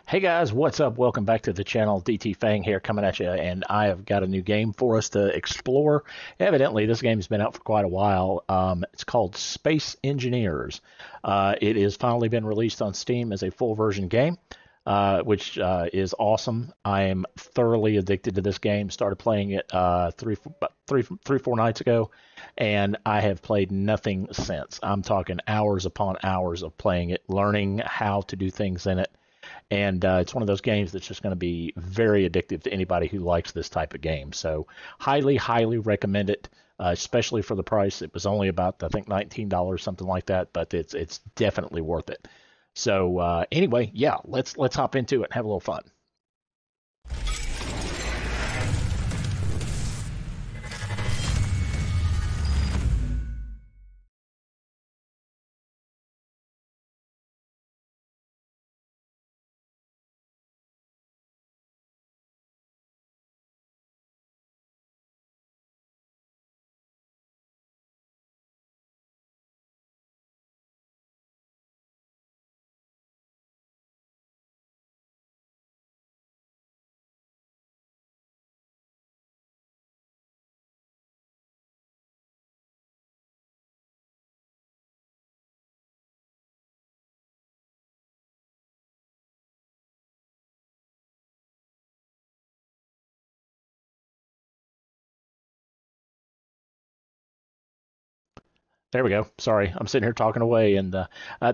Hey guys, what's up? Welcome back to the channel. DTfang here coming at you, and I have got a new game for us to explore. Evidently, this game's been out for quite a while. It's called Space Engineers. It has finally been released on Steam as a full version game, which is awesome. I am thoroughly addicted to this game. Started playing it three, 4 nights ago, and I have played nothing since. I'm talking hours upon hours of playing it, learning how to do things in it. And it's one of those games that's just going to be very addictive to anybody who likes this type of game. So highly, highly recommend it, especially for the price. It was only about, I think, $19, something like that, but it's definitely worth it. So anyway, yeah, let's hop into it and have a little fun. There we go. Sorry, I'm sitting here talking away, and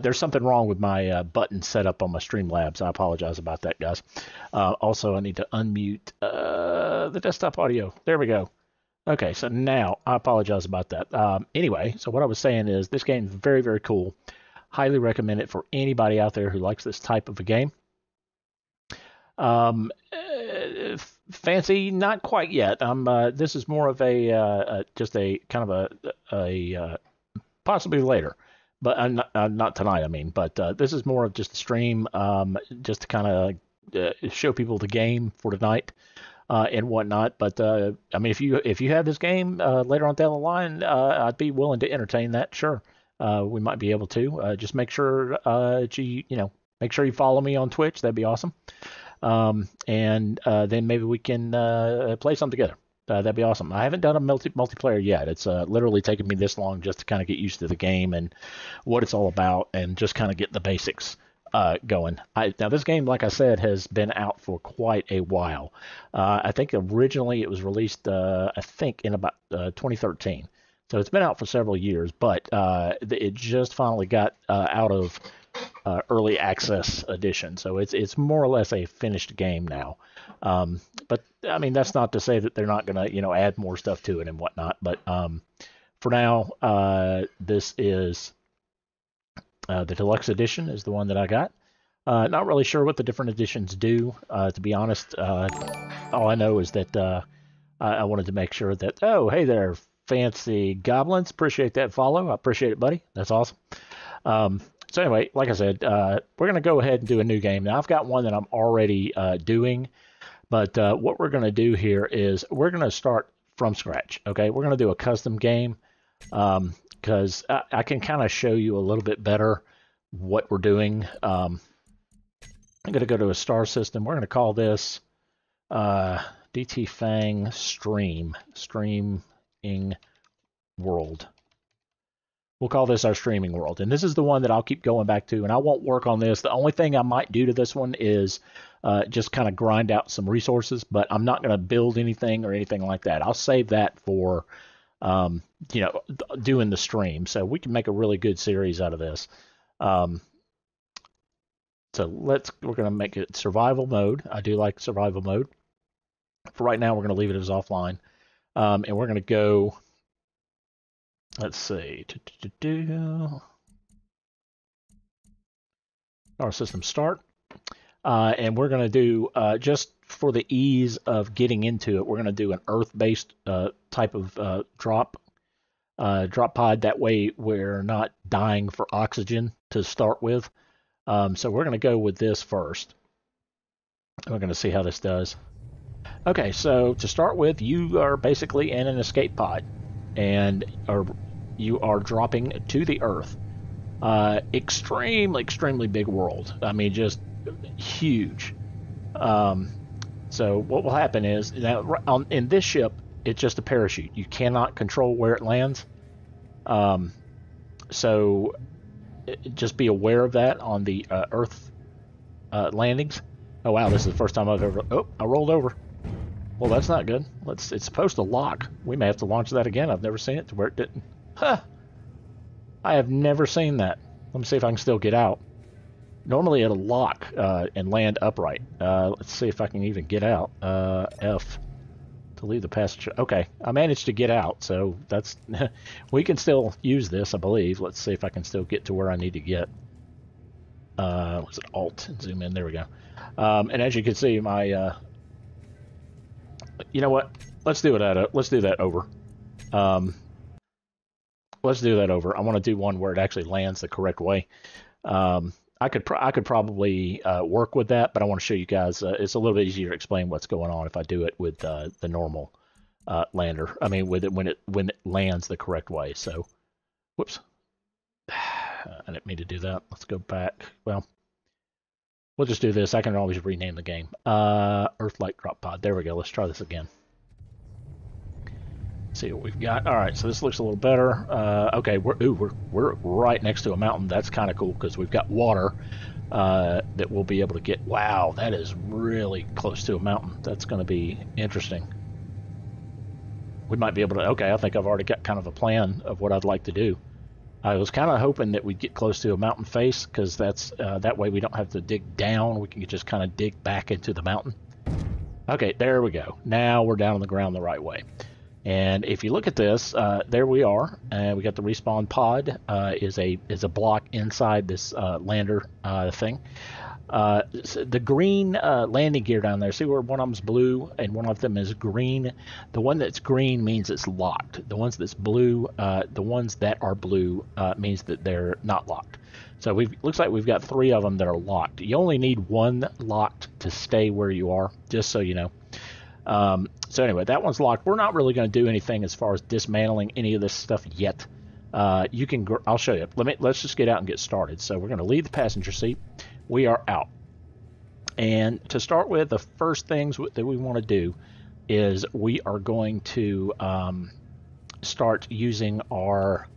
there's something wrong with my button setup on my Streamlabs. I apologize about that, guys. Also, I need to unmute the desktop audio. There we go. Okay, so now I apologize about that. Anyway, so what I was saying is this game is very, very cool. Highly recommend it for anybody out there who likes this type of a game. Fancy, not quite yet. This is more of a just a kind of a possibly later, but not tonight. I mean, but this is more of just a stream, just to kind of show people the game for tonight and whatnot. But I mean, if you have this game later on down the line, I'd be willing to entertain that. Sure, we might be able to. Just make sure make sure you follow me on Twitch. That'd be awesome. And then maybe we can play some together. That'd be awesome. I haven't done a multiplayer yet. It's literally taken me this long just to kind of get used to the game and what it's all about, and just kind of get the basics going. Now, this game, like I said, has been out for quite a while. I think originally it was released, I think, in about 2013. So it's been out for several years, but it just finally got out of early access edition. So it's more or less a finished game now. But I mean, that's not to say that they're not going to, add more stuff to it and whatnot. But for now, this is the deluxe edition is the one that I got. Not really sure what the different editions do. To be honest, all I know is that I wanted to make sure that, oh, hey there, Fancy Goblins. Appreciate that follow. I appreciate it, buddy. That's awesome. So anyway, like I said, we're going to go ahead and do a new game. Now, I've got one that I'm already doing, but what we're going to do here is we're going to start from scratch, okay? We're going to do a custom game because I can kind of show you a little bit better what we're doing. I'm going to go to a star system. We're going to call this DTfang Streaming World. We'll call this our streaming world. And this is the one that I'll keep going back to, and I won't work on this. The only thing I might do to this one is just kind of grind out some resources, but I'm not going to build anything or anything like that. I'll save that for, doing the stream. So we can make a really good series out of this. So we're going to make it survival mode. I do like survival mode. For right now, we're going to leave it as offline. And we're going to go... Let's see. Our system start. And we're going to do, just for the ease of getting into it, we're going to do an Earth-based type of drop pod. That way we're not dying for oxygen to start with. So we're going to go with this first. We're going to see how this does. Okay, so to start with, you are basically in an escape pod. And you are dropping to the Earth. Extremely big world. I mean, just huge. So what will happen is now in this ship, it's just a parachute. You cannot control where it lands. So just be aware of that on the Earth landings. Oh wow, this is the first time I've ever. Oh, I rolled over. Well, that's not good. It's supposed to lock. We may have to launch that again. I've never seen it to where it didn't. Huh. I have never seen that. Let me see if I can still get out. Normally it'll lock and land upright. Let's see if I can even get out. F to leave the passenger. Okay, I managed to get out, so that's we can still use this, I believe. Let's see if I can still get to where I need to get. Was it Alt and zoom in? There we go. And as you can see, my you know what? Let's do it. Let's do that over. Let's do that over. I want to do one where it actually lands the correct way. I could probably work with that, but I want to show you guys. It's a little bit easier to explain what's going on if I do it with the normal lander. I mean, with it when it lands the correct way. So, whoops, I didn't mean to do that. Let's go back. Well, we'll just do this. I can always rename the game. Earthlight Drop Pod. There we go. Let's try this again. See what we've got. All right, so this looks a little better. Okay, we're right next to a mountain. That's kind of cool because we've got water that we'll be able to get. Wow, that is really close to a mountain. That's going to be interesting. We might be able to. Okay, I think I've already got kind of a plan of what I'd like to do. I was kind of hoping that we'd get close to a mountain face because that's that way we don't have to dig down. We can just kind of dig back into the mountain. Okay, there we go. Now we're down on the ground the right way. And if you look at this, there we are, and we got the respawn pod is a block inside this lander thing. The green landing gear down there, see where one of them's blue and one of them is green? The one that's green means it's locked. The ones that's blue, the ones that are blue means that they're not locked. So looks like we've got 3 of them that are locked. You only need 1 locked to stay where you are, just so you know. So anyway, that one's locked. We're not really going to do anything as far as dismantling any of this stuff yet. You can. I'll show you. Let's just get out and get started. So we're going to leave the passenger seat. We are out. And to start with, the first things that we want to do is we are going to start using our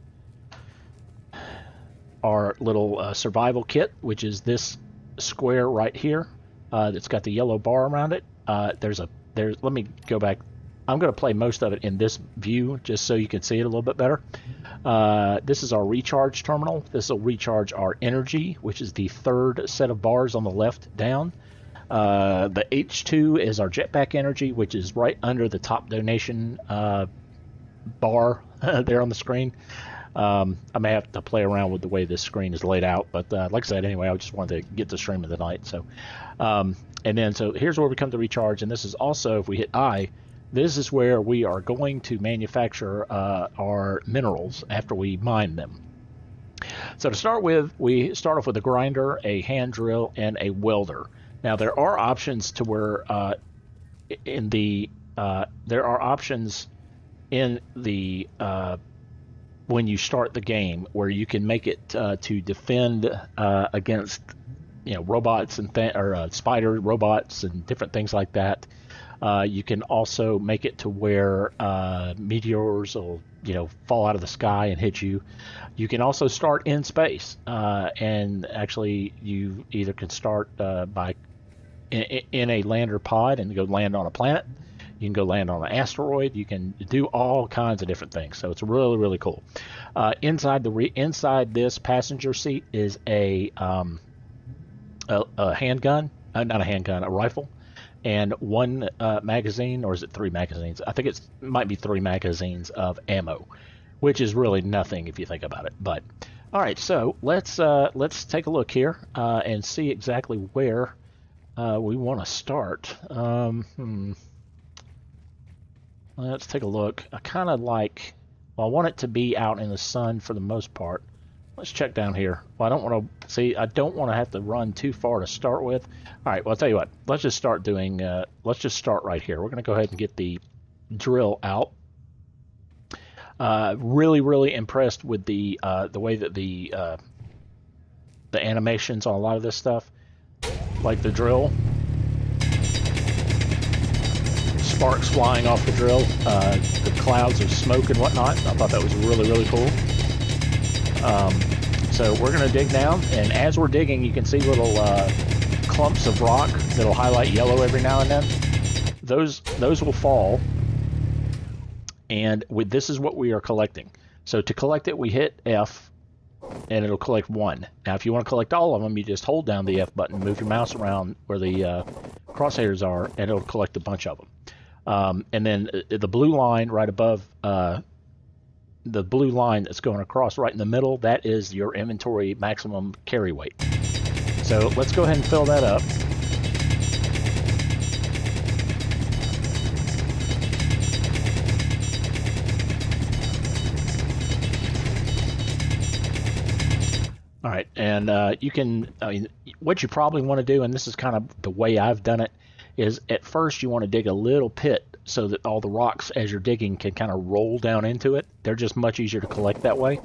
little survival kit, which is this square right here. That's got the yellow bar around it. Let me go back. I'm going to play most of it in this view just so you can see it a little bit better. This is our recharge terminal. This will recharge our energy, which is the 3rd set of bars on the left down. The H2 is our jetpack energy, which is right under the top donation bar there on the screen. I may have to play around with the way this screen is laid out, but like I said, anyway, I just wanted to get the stream of the night. So, and then so here's where we come to recharge, and this is also, if we hit I, this is where we are going to manufacture our minerals after we mine them. So to start with, we start off with a grinder, a hand drill, and a welder. Now there are options to where there are options in the when you start the game where you can make it to defend against robots and spider robots and different things like that. You can also make it to where meteors will fall out of the sky and hit you. You can also start in space, and actually you either can start by in a lander pod and go land on a planet. You can go land on an asteroid. You can do all kinds of different things. So it's really, really cool. Inside this passenger seat is a handgun, not a handgun, a rifle, and 1 magazine, or is it 3 magazines? I think it might be 3 magazines of ammo, which is really nothing if you think about it. But all right, so let's take a look here and see exactly where we want to start. Let's take a look. I kind of like, well, I want it to be out in the sun for the most part. Let's check down here. Well, I don't want to see. I don't want to have to run too far to start with. All right. Well, I'll tell you what. Let's just start doing. Let's just start right here. We're going to go ahead and get the drill out. Really, really impressed with the way that the animations on a lot of this stuff. like the drill. Sparks flying off the drill, the clouds of smoke and whatnot. I thought that was really, really cool. So we're going to dig down, and as we're digging, you can see little clumps of rock that'll highlight yellow every now and then. Those will fall, and this is what we are collecting. So to collect it, we hit F, and it'll collect 1. Now, if you want to collect all of them, you just hold down the F button, move your mouse around where the crosshairs are, and it'll collect a bunch of them. And then the blue line right above the blue line that's going across right in the middle, that is your inventory maximum carry weight. So let's go ahead and fill that up. All right, and you can, what you probably want to do, and this is kind of the way I've done it, is at first you want to dig a little pit so that all the rocks as you're digging can kind of roll down into it. They're just much easier to collect that way.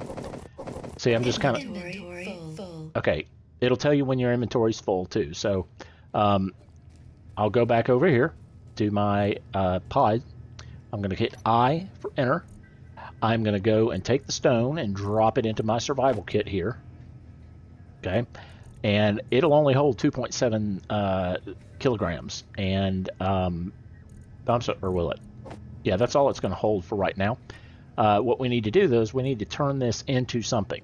See, I'm just kind of... Okay, it'll tell you when your inventory's full too. So I'll go back over here to my pod. I'm going to hit I for enter. I'm going to go and take the stone and drop it into my survival kit here. Okay, and it'll only hold 2.7 kilograms, and I'm sorry, or will it? Yeah, that's all it's going to hold for right now. What we need to do, though, is we need to turn this into something.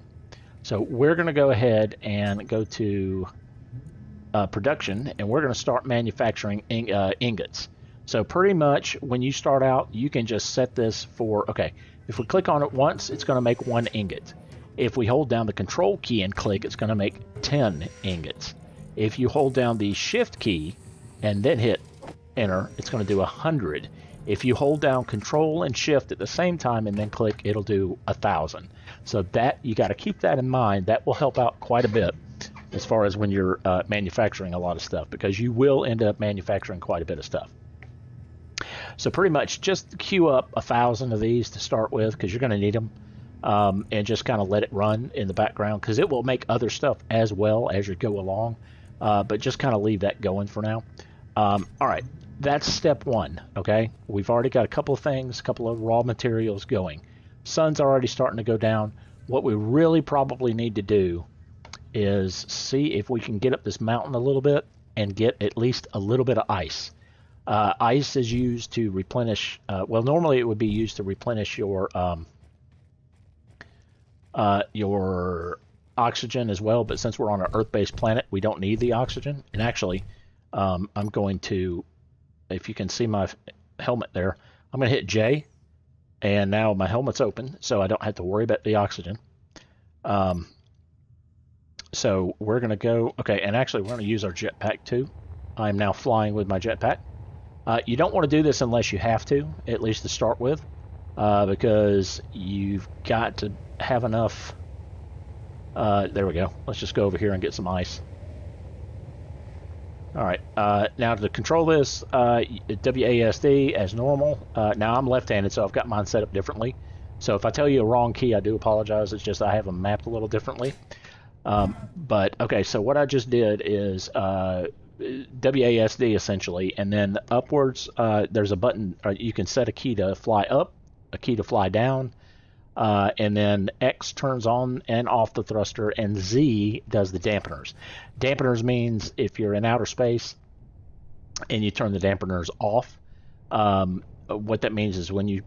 So we're going to go ahead and go to production, and we're going to start manufacturing ingots. So pretty much when you start out, you can just set this for, okay, if we click on it once, it's going to make 1 ingot. If we hold down the control key and click, it's going to make 10 ingots. If you hold down the shift key and then hit enter, it's going to do 100. If you hold down control and shift at the same time and then click, it'll do 1,000. So that, you got to keep that in mind. That will help out quite a bit as far as when you're manufacturing a lot of stuff, because you will end up manufacturing quite a bit of stuff. So pretty much just queue up 1,000 of these to start with, because you're going to need them. And just kind of let it run in the background, because it will make other stuff as well as you go along, but just kind of leave that going for now. All right, that's step 1. Okay, we've already got a couple of things, a couple of raw materials going. Sun's already starting to go down. What we really probably need to do is see if we can get up this mountain a little bit and get at least a little bit of ice. Ice is used to replenish, well, normally it would be used to replenish your oxygen as well, but since we're on an Earth-based planet, we don't need the oxygen. And actually, I'm going to, if you can see my helmet there, I'm going to hit J, and now my helmet's open, so I don't have to worry about the oxygen. So we're going to go, okay, and actually we're going to use our jetpack too. I'm now flying with my jetpack. You don't want to do this unless you have to, at least to start with, because you've got to have enough. There we go. Let's just go over here and get some ice. All right, now to control this, WASD as normal. Now I'm left-handed, so I've got mine set up differently. So if I tell you a wrong key, I do apologize. It's just I have them mapped a little differently. But okay, so what I just did is WASD essentially, and then upwards, there's a button. You can set a key to fly up, a key to fly down, and then X turns on and off the thruster, and Z does the dampeners. Dampeners means if you're in outer space and you turn the dampeners off, what that means is when you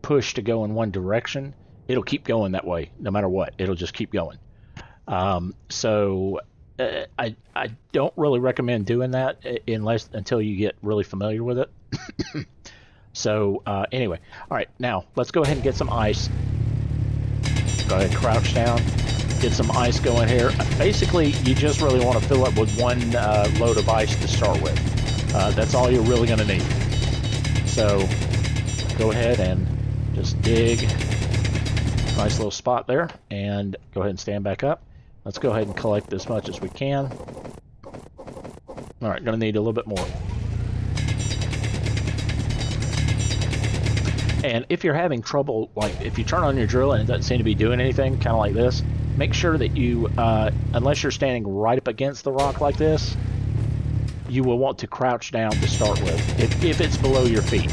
push to go in one direction, it'll keep going that way no matter what. It'll just keep going. So I don't really recommend doing that until you get really familiar with it. So anyway, all right, now let's go ahead and get some ice. Go ahead and crouch down, get some ice going here. Basically, you just really want to fill up with one load of ice to start with. That's all you're really going to need. So go ahead and just dig. Nice little spot there, and go ahead and stand back up. Let's go ahead and collect as much as we can. All right, going to need a little bit more. And if you're having trouble, like if you turn on your drill and it doesn't seem to be doing anything, kind of like this, make sure that you, unless you're standing right up against the rock like this, you will want to crouch down to start with, if it's below your feet.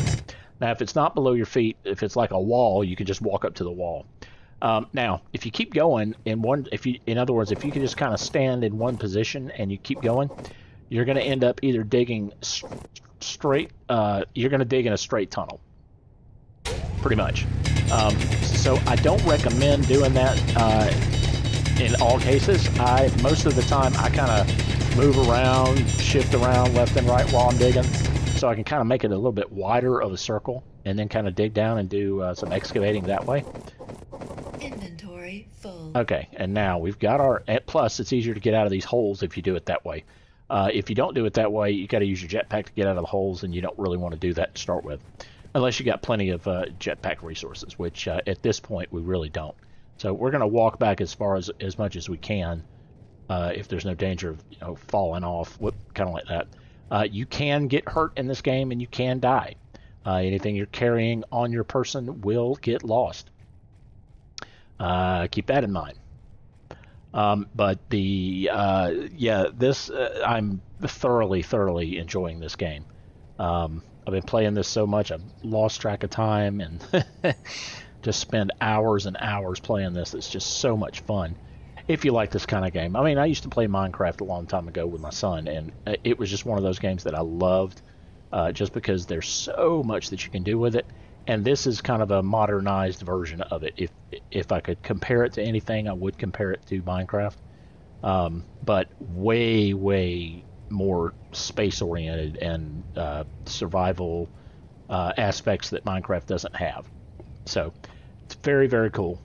Now, if it's not below your feet, if it's like a wall, you can just walk up to the wall. Now, if you keep going in other words, if you can just kind of stand in one position and you keep going, you're going to end up either digging straight. You're going to dig in a straight tunnel, pretty much. So I don't recommend doing that in all cases. Most of the time I kind of move around, shift around left and right while I'm digging, so I can kind of make it a little bit wider of a circle, and then kind of dig down and do some excavating that way. Inventory full. Okay, and now we've got our... Plus, it's easier to get out of these holes if you do it that way. If you don't do it that way, you got to use your jetpack to get out of the holes, and you don't really want to do that to start with, unless you got plenty of jetpack resources, which at this point we really don't. So we're going to walk back as much as we can, if there's no danger of falling off, kind of like that. You can get hurt in this game, and you can die. Anything you're carrying on your person will get lost. Keep that in mind. But I'm thoroughly enjoying this game. I've been playing this so much I've lost track of time, and just spend hours and hours playing this. It's just so much fun if you like this kind of game. I mean, I used to play Minecraft a long time ago with my son, and it was just one of those games that I loved, just because there's so much that you can do with it. And this is kind of a modernized version of it. If I could compare it to anything, I would compare it to Minecraft, but way more space-oriented and survival aspects that Minecraft doesn't have. So it's very cool.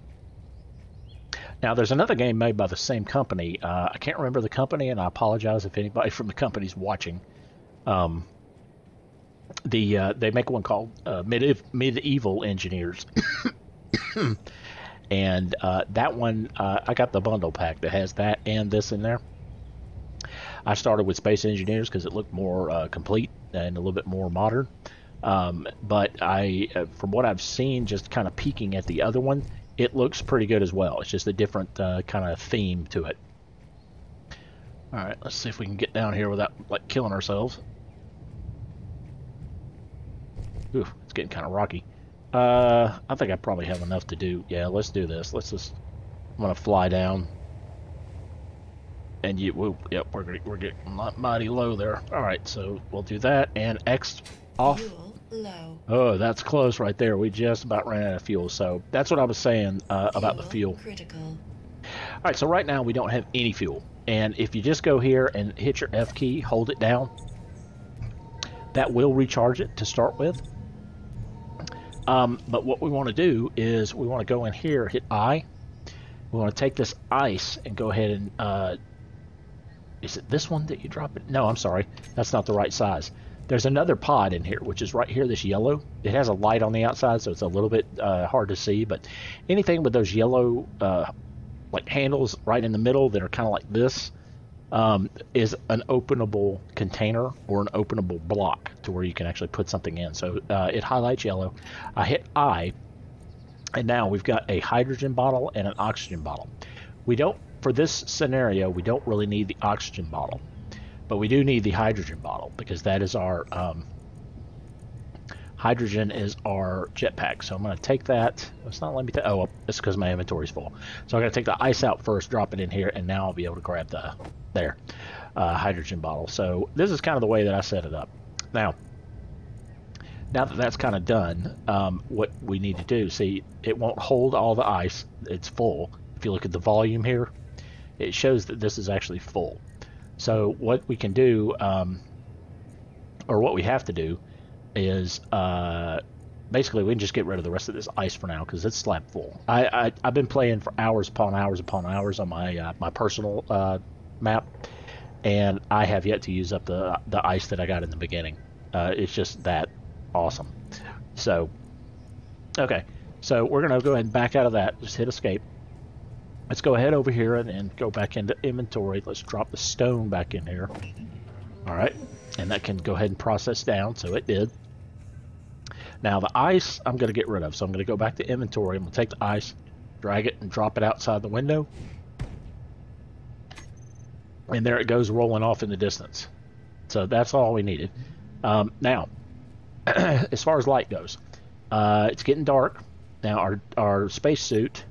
Now, there's another game made by the same company. I can't remember the company, and I apologize if anybody from the company's watching. They make one called Medieval Engineers, and that one I got the bundle pack that has that and this in there. I started with Space Engineers because it looked more complete and a little bit more modern. But from what I've seen, just kind of peeking at the other one, it looks pretty good as well. It's just a different kind of theme to it. All right, let's see if we can get down here without like killing ourselves. Ooh, it's getting kind of rocky. I think I probably have enough to do. Yeah, let's do this. I'm gonna fly down. And yep, we're getting mighty low there. All right, so we'll do that and X off. Fuel low. Oh, that's close right there. We just about ran out of fuel. So that's what I was saying about the fuel. Critical. All right, so right now we don't have any fuel. And if you just go here and hit your F key, hold it down, that will recharge it to start with. But what we want to do is we want to go in here, hit I. We want to take this ice and go ahead and, is it this one that you drop it? No, I'm sorry. That's not the right size. There's another pod in here, which is right here, this yellow. It has a light on the outside, so it's a little bit hard to see. But anything with those yellow like handles right in the middle that are kind of like this is an openable container or an openable block to where you can actually put something in. So it highlights yellow. I hit I, and now we've got a hydrogen bottle and an oxygen bottle. We don't, for this scenario, we don't really need the oxygen bottle, but we do need the hydrogen bottle because that is our hydrogen is our jetpack. So I'm going to take that. It's not letting me take. Oh, it's because my inventory's full. So I'm going to take the ice out first, drop it in here, and now I'll be able to grab the hydrogen bottle. So this is kind of the way that I set it up. Now that that's kind of done, what we need to do, see, it won't hold all the ice. It's full. If you look at the volume here, it shows that this is actually full. So what we can do, or what we have to do, is basically we can just get rid of the rest of this ice for now because it's slab full. I've been playing for hours upon hours upon hours on my my personal map, and I have yet to use up the ice that I got in the beginning. It's just that awesome. So okay, so we're gonna go ahead and back out of that. Just hit escape. Let's go ahead over here and go back into inventory. Let's drop the stone back in here. All right, and that can go ahead and process down. So it did. Now the ice I'm going to get rid of. So I'm going to go back to inventory. I'm going to take the ice, drag it, and drop it outside the window. And there it goes rolling off in the distance. So that's all we needed. Now, as far as light goes, it's getting dark. Now our spacesuit,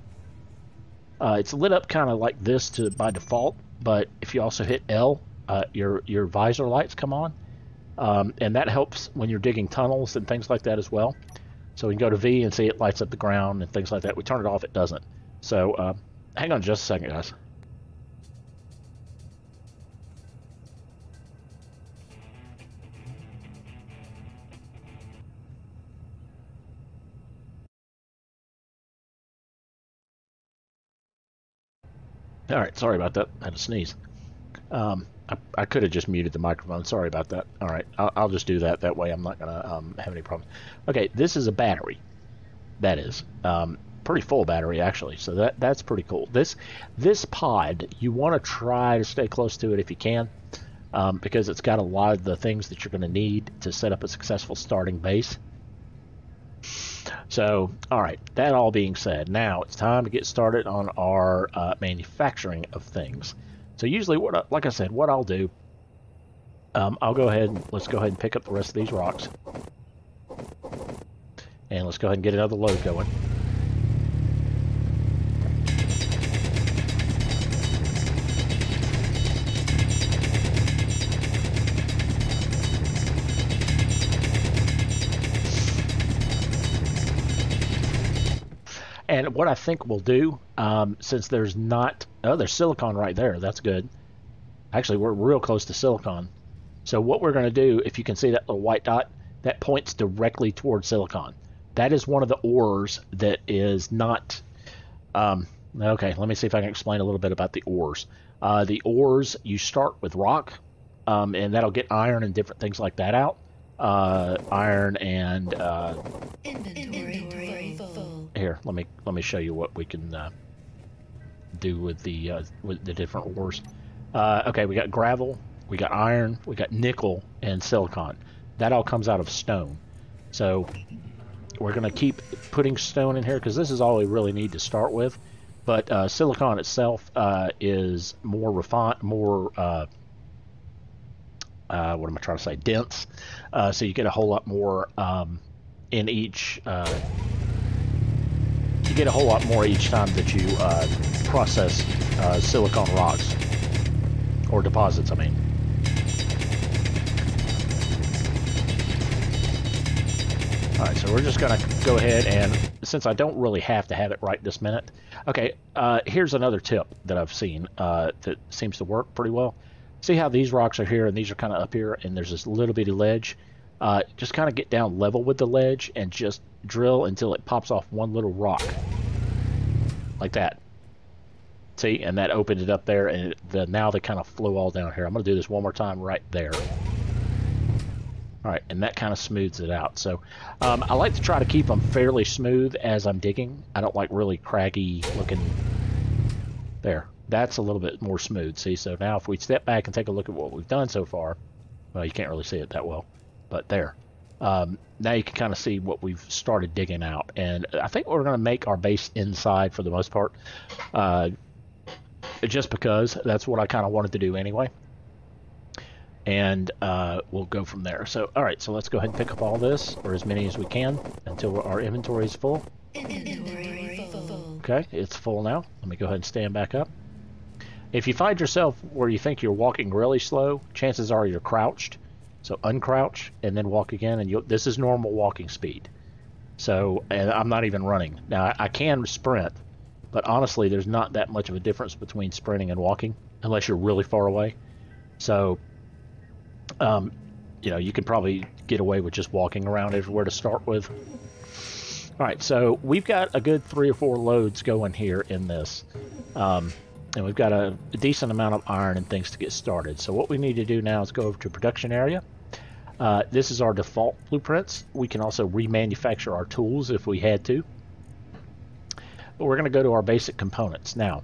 it's lit up kind of like this by default, but if you also hit L, your visor lights come on, and that helps when you're digging tunnels and things like that as well. So we can go to V and see it lights up the ground and things like that. We turn it off, it doesn't. So hang on just a second, guys. All right, sorry about that. I had to sneeze. I could have just muted the microphone. Sorry about that. All right, I'll just do that. That way I'm not going to have any problems. Okay, this is a battery. That is. Pretty full battery, actually. So that's pretty cool. This pod, you want to try to stay close to it if you can, because it's got a lot of the things that you're going to need to set up a successful starting base. So, all right, that all being said, now it's time to get started on our manufacturing of things. So usually, like I said, what I'll do, let's go ahead and pick up the rest of these rocks. And let's go ahead and get another load going. And what I think we'll do, since there's not... Oh, there's silicon right there. That's good. Actually, we're real close to silicon. So what we're going to do, if you can see that little white dot, that points directly towards silicon. That is one of the ores that is not... okay, let me see if I can explain a little bit about the ores. The ores, you start with rock, and that'll get iron and different things like that out. Iron and... Inventory full. Here, let me show you what we can do with the different ores. Okay, we got gravel, we got iron, we got nickel, and silicon. That all comes out of stone. So we're going to keep putting stone in here because this is all we really need to start with. But silicon itself is more refined, more what am I trying to say? Dense. So you get a whole lot more in each. You get a whole lot more each time that you process silicon rocks or deposits. I mean. All right, so we're just going to go ahead and, since I don't really have to have it right this minute. Okay, here's another tip that I've seen that seems to work pretty well. See how these rocks are here and these are kind of up here and there's this little bitty ledge? Just kind of get down level with the ledge and just drill until it pops off one little rock. Like that. See, and that opened it up there and now they kind of flow all down here. I'm going to do this one more time right there. All right, and that kind of smooths it out. So I like to try to keep them fairly smooth as I'm digging. I don't like really craggy looking. There, that's a little bit more smooth. See, so now if we step back and take a look at what we've done so far, well, you can't really see it that well, but there. Now you can kind of see what we've started digging out. And I think we're going to make our base inside for the most part, just because that's what I kind of wanted to do anyway. And we'll go from there. So, all right, so let's go ahead and pick up all this, or as many as we can, until our inventory is full. Inventory full. Okay, it's full now. Let me go ahead and stand back up. If you find yourself where you think you're walking really slow, chances are you're crouched. So uncrouch and then walk again, and this is normal walking speed. So, and I'm not even running. Now, I can sprint, but honestly, there's not that much of a difference between sprinting and walking, unless you're really far away. So... you know, you can probably get away with just walking around everywhere to start with. All right, so we've got a good 3 or 4 loads going here in this. And we've got a decent amount of iron and things to get started. So what we need to do now is go over to production area. This is our default blueprints. We can also remanufacture our tools if we had to. But we're going to go to our basic components. Now,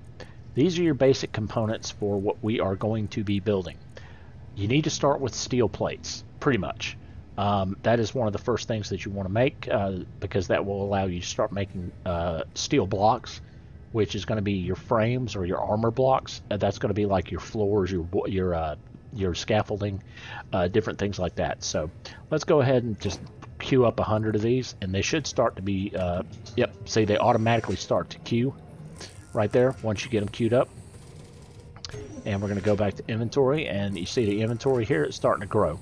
these are your basic components for what we are going to be building. You need to start with steel plates, pretty much. That is one of the first things that you want to make because that will allow you to start making steel blocks, which is going to be your frames or your armor blocks. That's going to be like your floors, your your scaffolding, different things like that. So let's go ahead and just queue up 100 of these, and they should start to be, yep, see, they automatically start to queue right there once you get them queued up. And we're going to go back to inventory, and you see the inventory here, it's starting to grow.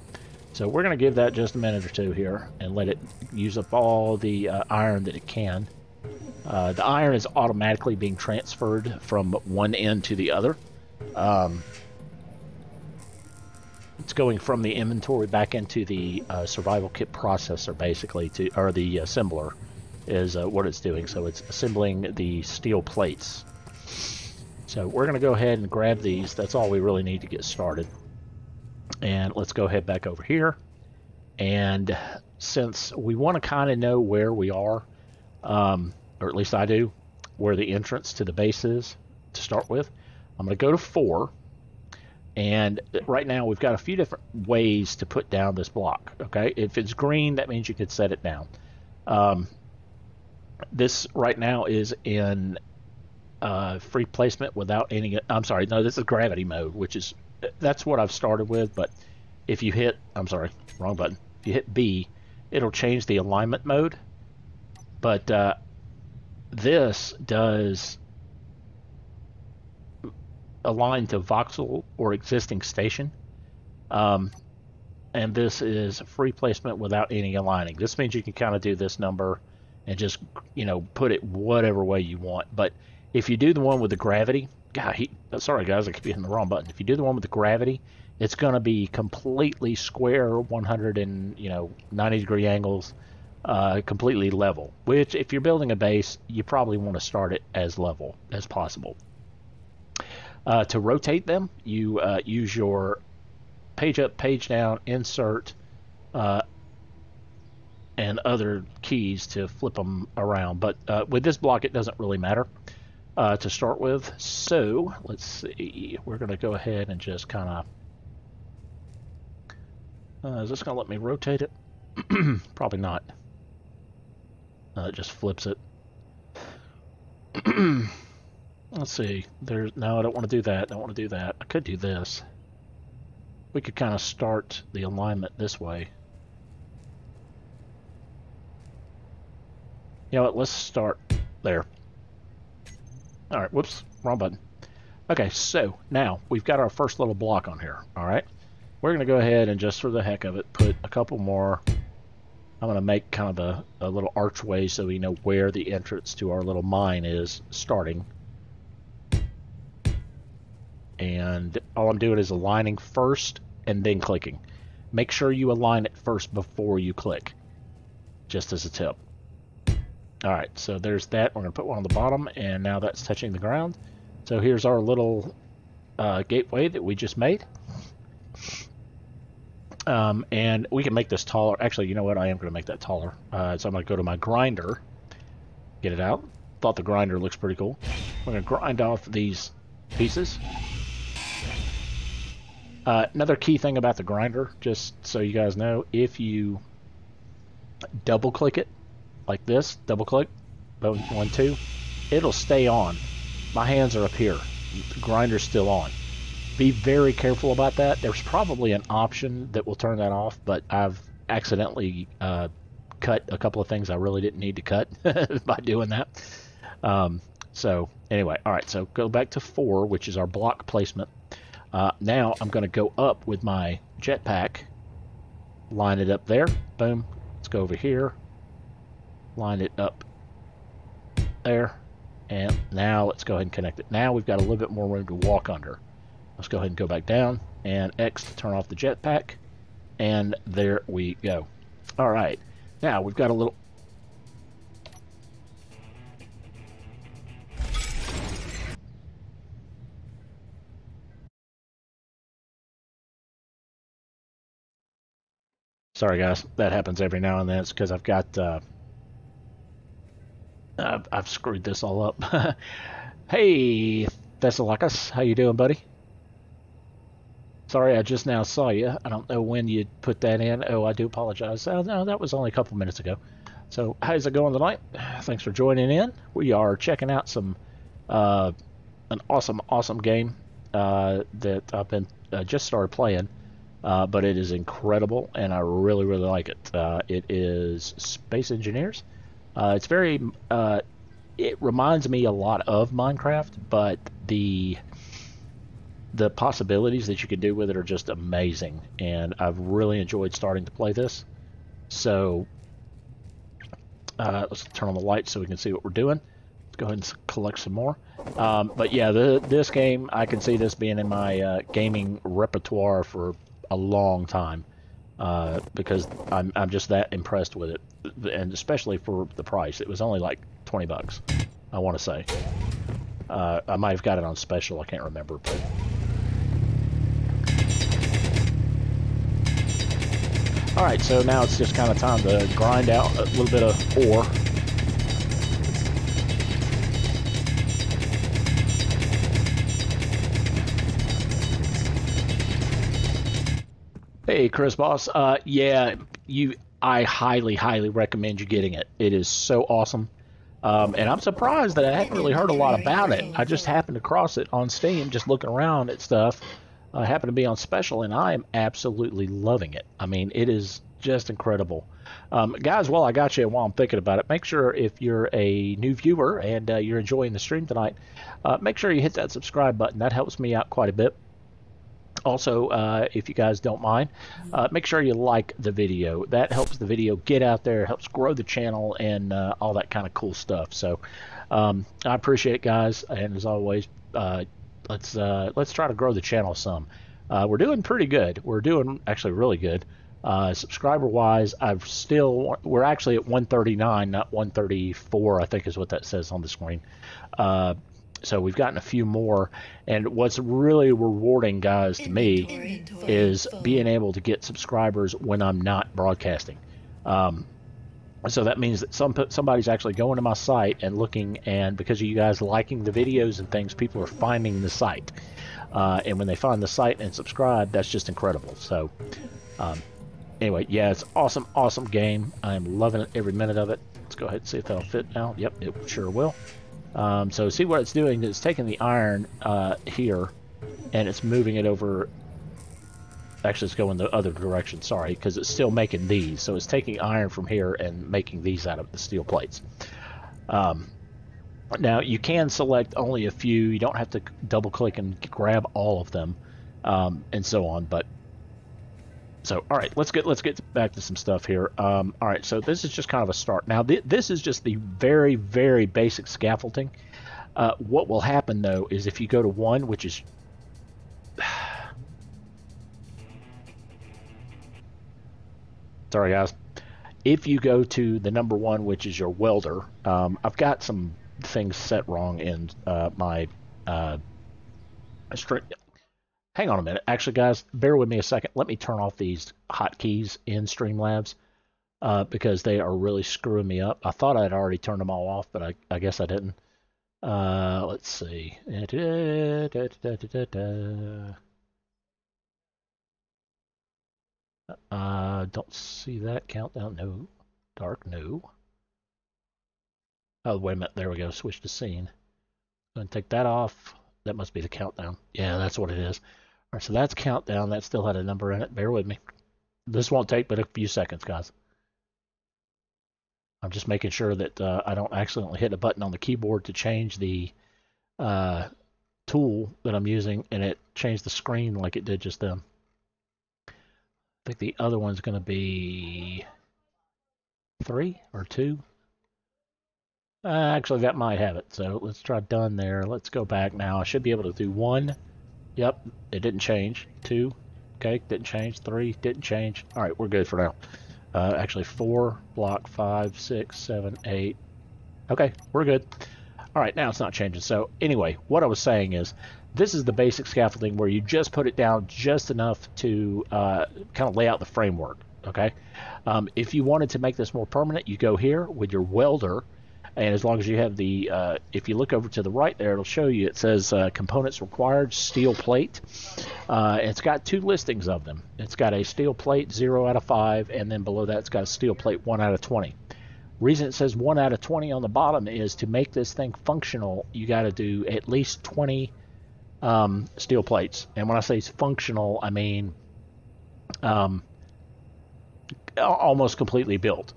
So we're going to give that just a minute or two here and let it use up all the iron that it can. The iron is automatically being transferred from one end to the other. It's going from the inventory back into the survival kit processor, basically, or the assembler is what it's doing. So it's assembling the steel plates. So we're going to go ahead and grab these. That's all we really need to get started. And let's go ahead back over here. And since we want to kind of know where we are, or at least I do, where the entrance to the base is to start with, I'm going to go to 4. And right now we've got a few different ways to put down this block. Okay, if it's green, that means you could set it down. This right now is in free placement without any, I'm sorry, no, this is gravity mode, which is, that's what I've started with. But if you hit, I'm sorry, wrong button. If you hit B, it'll change the alignment mode. But this does align to voxel or existing station. And this is free placement without any aligning. This means you can kind of do this number and just, you know, put it whatever way you want. But if you do the one with the gravity, God, sorry guys, I keep hitting the wrong button. If you do the one with the gravity, it's going to be completely square, 90-degree angles, completely level. Which, if you're building a base, you probably want to start it as level as possible. To rotate them, you use your page up, page down, insert, and other keys to flip them around. But with this block, it doesn't really matter to start with. So let's see. We're going to go ahead and just kind of. Is this going to let me rotate it? Probably not. It just flips it. Let's see. No, I don't want to do that. I don't want to do that. I could do this. We could kind of start the alignment this way. You know what? Let's start there. All right. Whoops. Wrong button. Okay. So now we've got our first little block on here. All right. We're going to go ahead and just for the heck of it, put a couple more. I'm going to make kind of a little archway so we know where the entrance to our little mine is starting. And all I'm doing is aligning first and then clicking. Make sure you align it first before you click, just as a tip. Alright, so there's that. We're going to put one on the bottom, and now that's touching the ground. So here's our little gateway that we just made. And we can make this taller. Actually, you know what? I am going to make that taller. So I'm going to go to my grinder, get it out. Thought the grinder looks pretty cool. We're going to grind off these pieces. Another key thing about the grinder, just so you guys know, if you double click it like this, double click, 1, 2, it'll stay on. My hands are up here. The grinder's still on. Be very careful about that. There's probably an option that will turn that off, but I've accidentally cut a couple of things I really didn't need to cut by doing that. So anyway, all right, so go back to 4, which is our block placement. Now I'm going to go up with my jetpack, line it up there, boom. Let's go over here, line it up there, and now let's go ahead and connect it. Now we've got a little bit more room to walk under. Let's go ahead and go back down, and X to turn off the jetpack, and there we go. All right, now we've got a little... Sorry guys, that happens every now and then. It's because I've got I've screwed this all up. Hey Thessalakis, how you doing, buddy? Sorry, I just now saw you. I don't know when you put that in. Oh, I do apologize. Oh, no, that was only a couple minutes ago. So how's it going tonight? Thanks for joining in. We are checking out some an awesome game that I've been just started playing, but it is incredible, and I really, really like it. It is Space Engineers. It's very. It reminds me a lot of Minecraft, but the possibilities that you can do with it are just amazing, and I've really enjoyed starting to play this. So let's turn on the lights so we can see what we're doing. Let's go ahead and collect some more. But yeah, this game, I can see this being in my gaming repertoire for a long time, because I'm just that impressed with it, and especially for the price. It was only like 20 bucks, I want to say. I might have got it on special, I can't remember, but alright, so now it's just kind of time to grind out a little bit of ore. Hey, Chris Boss. Yeah, I highly, highly recommend you getting it. It is so awesome. And I'm surprised that I hadn't really heard a lot about it. I just happened across it on Steam, just looking around at stuff. I happened to be on special, and I am absolutely loving it. I mean, it is just incredible. Guys, while I got you and while I'm thinking about it, make sure if you're a new viewer and you're enjoying the stream tonight, make sure you hit that subscribe button. That helps me out quite a bit. Also, if you guys don't mind, make sure you like the video. That helps the video get out there, helps grow the channel, and all that kind of cool stuff. So I appreciate it, guys. And as always, let's try to grow the channel some. We're doing pretty good. We're doing actually really good. Subscriber wise, we're actually at 139, not 134, I think is what that says on the screen. So we've gotten a few more, and what's really rewarding, guys, to me is being able to get subscribers when I'm not broadcasting. So that means that somebody's actually going to my site and looking, and because of you guys liking the videos and things, people are finding the site. And when they find the site and subscribe, that's just incredible. So anyway, yeah, it's awesome, awesome game. I'm loving it, every minute of it. Let's go ahead and see if that'll fit now. Yep, it sure will. So see what it's doing. It's taking the iron here, and it's moving it over. Actually, it's going the other direction, sorry, because it's still making these. So it's taking iron from here and making these out of the steel plates. Now, you can select only a few. You don't have to double-click and grab all of them, and so on. But so, all right, let's get back to some stuff here. All right, so this is just kind of a start. Now, this is just the very, very basic scaffolding. What will happen, though, is if you go to 1, which is... Sorry, guys. If you go to the number 1, which is your welder, I've got some things set wrong in my string. Hang on a minute. Actually, guys, bear with me a second. Let me turn off these hotkeys in Streamlabs because they are really screwing me up. I thought I'd already turned them all off, but I guess I didn't. Let's see. Don't see that countdown. No. Dark, no. Oh, wait a minute. There we go. Switch to scene. Going to take that off. That must be the countdown. Yeah, that's what it is. All right, so that's countdown. That still had a number in it. Bear with me. This won't take but a few seconds, guys. I'm just making sure that I don't accidentally hit a button on the keyboard to change the tool that I'm using, and it changed the screen like it did just then. I think the other one's going to be 3 or 2. Actually, that might have it. So let's try done there. Let's go back now. I should be able to do 1. Yep, it didn't change. 2, okay, didn't change. 3, didn't change. All right, we're good for now. Actually, 4, block 5, 6, 7, 8. Okay, we're good. All right, now it's not changing. So anyway, what I was saying is this is the basic scaffolding where you just put it down just enough to kind of lay out the framework, okay? If you wanted to make this more permanent, you go here with your welder. And as long as you have the, if you look over to the right there, it'll show you, it says components required, steel plate. It's got 2 listings of them. It's got a steel plate 0 out of 5, and then below that it's got a steel plate 1 out of 20. Reason it says 1 out of 20 on the bottom is to make this thing functional, you got to do at least 20 steel plates. And when I say it's functional, I mean um, almost completely built.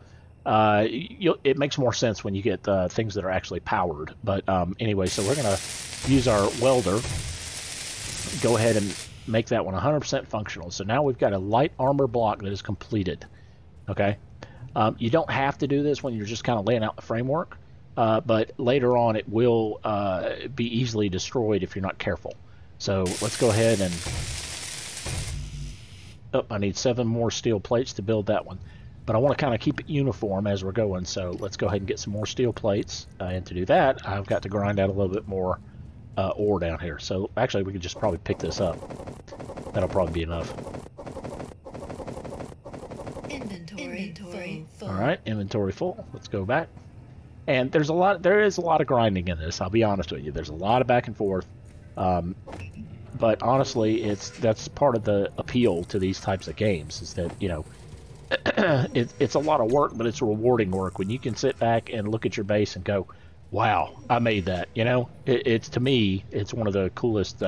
It makes more sense when you get things that are actually powered. But anyway, so we're going to use our welder, go ahead and make that one 100% functional. So now we've got a light armor block that is completed. Okay. You don't have to do this when you're just kind of laying out the framework, but later on it will be easily destroyed if you're not careful. So let's go ahead and... Oh, I need 7 more steel plates to build that one. But I want to kind of keep it uniform as we're going, so let's go ahead and get some more steel plates. And to do that, I've got to grind out a little bit more ore down here. So actually, we could just probably pick this up. That'll probably be enough. Inventory full. All right, inventory full. Let's go back. And there is a lot of grinding in this. I'll be honest with you. There's a lot of back and forth. But honestly, that's part of the appeal to these types of games, is that, you know, it's a lot of work, but it's rewarding work when you can sit back and look at your base and go, wow, I made that. You know, it's to me, it's one of the coolest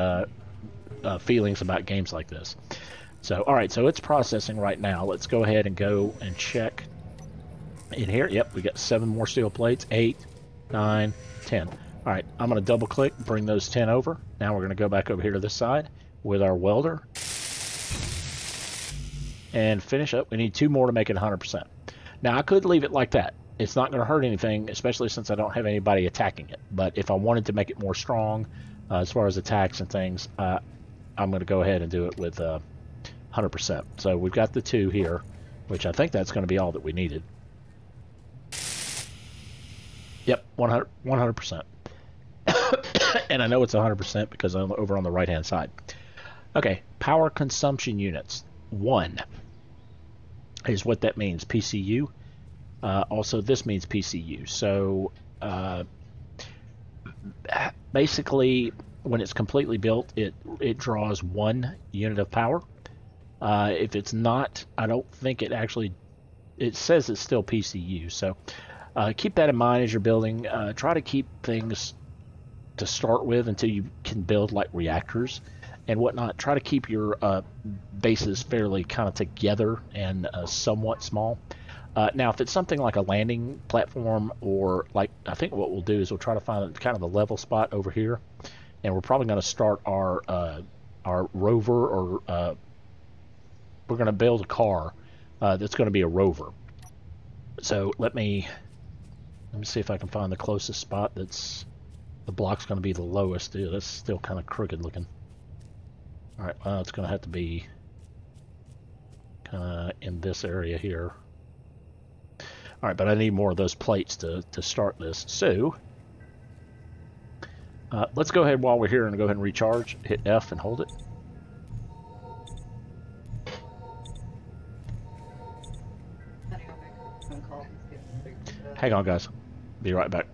feelings about games like this. So, all right, so it's processing right now. Let's go ahead and go and check in here. Yep, we got 7 more steel plates, 8, 9, 10. All right, I'm going to double click, bring those 10 over. Now we're going to go back over here to this side with our welder and finish up. We need 2 more to make it 100%. Now I could leave it like that. It's not going to hurt anything, especially since I don't have anybody attacking it. But if I wanted to make it more strong as far as attacks and things, I'm going to go ahead and do it with 100%. So we've got the 2 here, which I think that's going to be all that we needed. Yep, 100%. And I know it's 100% because I'm over on the right-hand side. Okay, power consumption units. 1 is what that means, PCU. Also, this means PCU. So, basically, when it's completely built, it draws 1 unit of power. If it's not, I don't think it actually... It says it's still PCU, so keep that in mind as you're building. Try to keep things to start with until you can build like reactors and whatnot. Try to keep your bases fairly kind of together and somewhat small. Now, if it's something like a landing platform, or like, I think what we'll do is we'll try to find kind of a level spot over here, and we're probably going to start our rover, or we're going to build a car that's going to be a rover. So let me see if I can find the closest spot that's... The block's going to be the lowest. Ew, that's still kind of crooked looking. Alright, well, it's going to have to be kind of in this area here. Alright, but I need more of those plates to start this. So, let's go ahead while we're here and go ahead and recharge. Hit F and hold it. Hang on, guys. Be right back.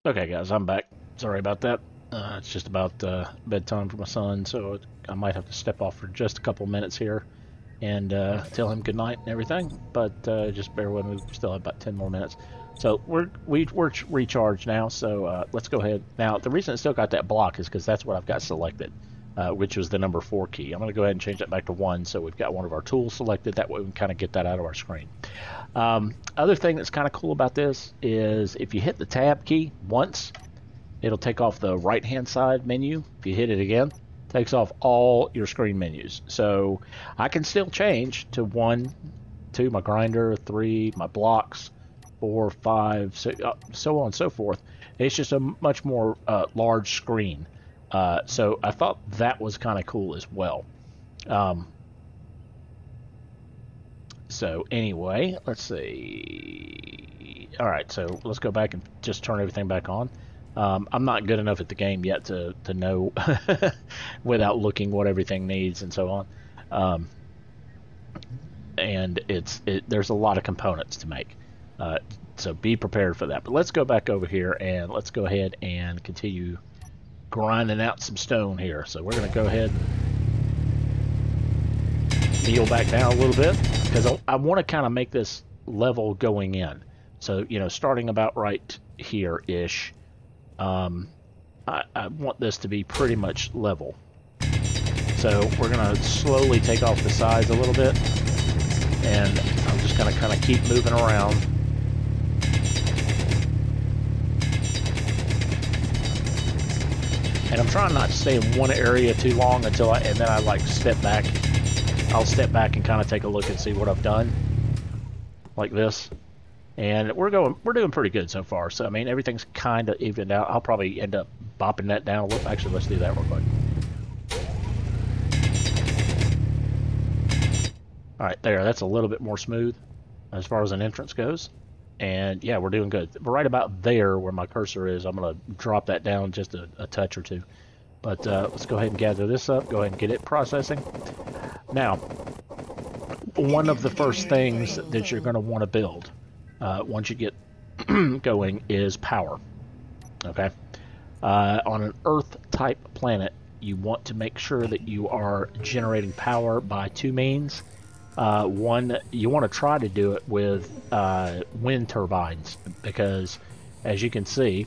Okay, guys, I'm back. Sorry about that. It's just about bedtime for my son, so I might have to step off for just a couple minutes here and tell him goodnight and everything. But just bear with me. We still have about 10 more minutes. So we're recharged now. So let's go ahead. Now, the reason it still got that block is because that's what I've got selected, which was the number 4 key. I'm going to go ahead and change that back to 1, so we've got one of our tools selected. That way we can kind of get that out of our screen. Other thing that's kind of cool about this is if you hit the tab key once, it'll take off the right-hand side menu. If you hit it again, it takes off all your screen menus. So I can still change to 1, 2, my grinder, 3, my blocks, 4, 5, so on and so forth. It's just a much more large screen. So I thought that was kind of cool as well. So anyway, let's see. All right, so let's go back and just turn everything back on. I'm not good enough at the game yet to know without looking what everything needs and so on. Um, and there's a lot of components to make. Uh, so be prepared for that. But let's go back over here and let's go ahead and continue grinding out some stone here. So we're going to go ahead and kneel back down a little bit because I want to kind of make this level going in. So, you know, starting about right here-ish, I want this to be pretty much level. So we're going to slowly take off the sides a little bit, and I'm just going to kind of keep moving around. And I'm trying not to stay in one area too long and then I like step back. I'll step back and kind of take a look and see what I've done, like this. And we're doing pretty good so far. So I mean, everything's kind of evened out. I'll probably end up bopping that down a little. Actually, let's do that real quick. All right, there. That's a little bit more smooth as far as an entrance goes. And yeah, we're doing good. But right about there where my cursor is, I'm going to drop that down just a touch or two. But let's go ahead and gather this up. Go ahead and get it processing. Now, one of the first things that you're going to want to build once you get going is power. Okay? On an Earth-type planet, you want to make sure that you are generating power by two means. One, you want to try to do it with wind turbines because, as you can see,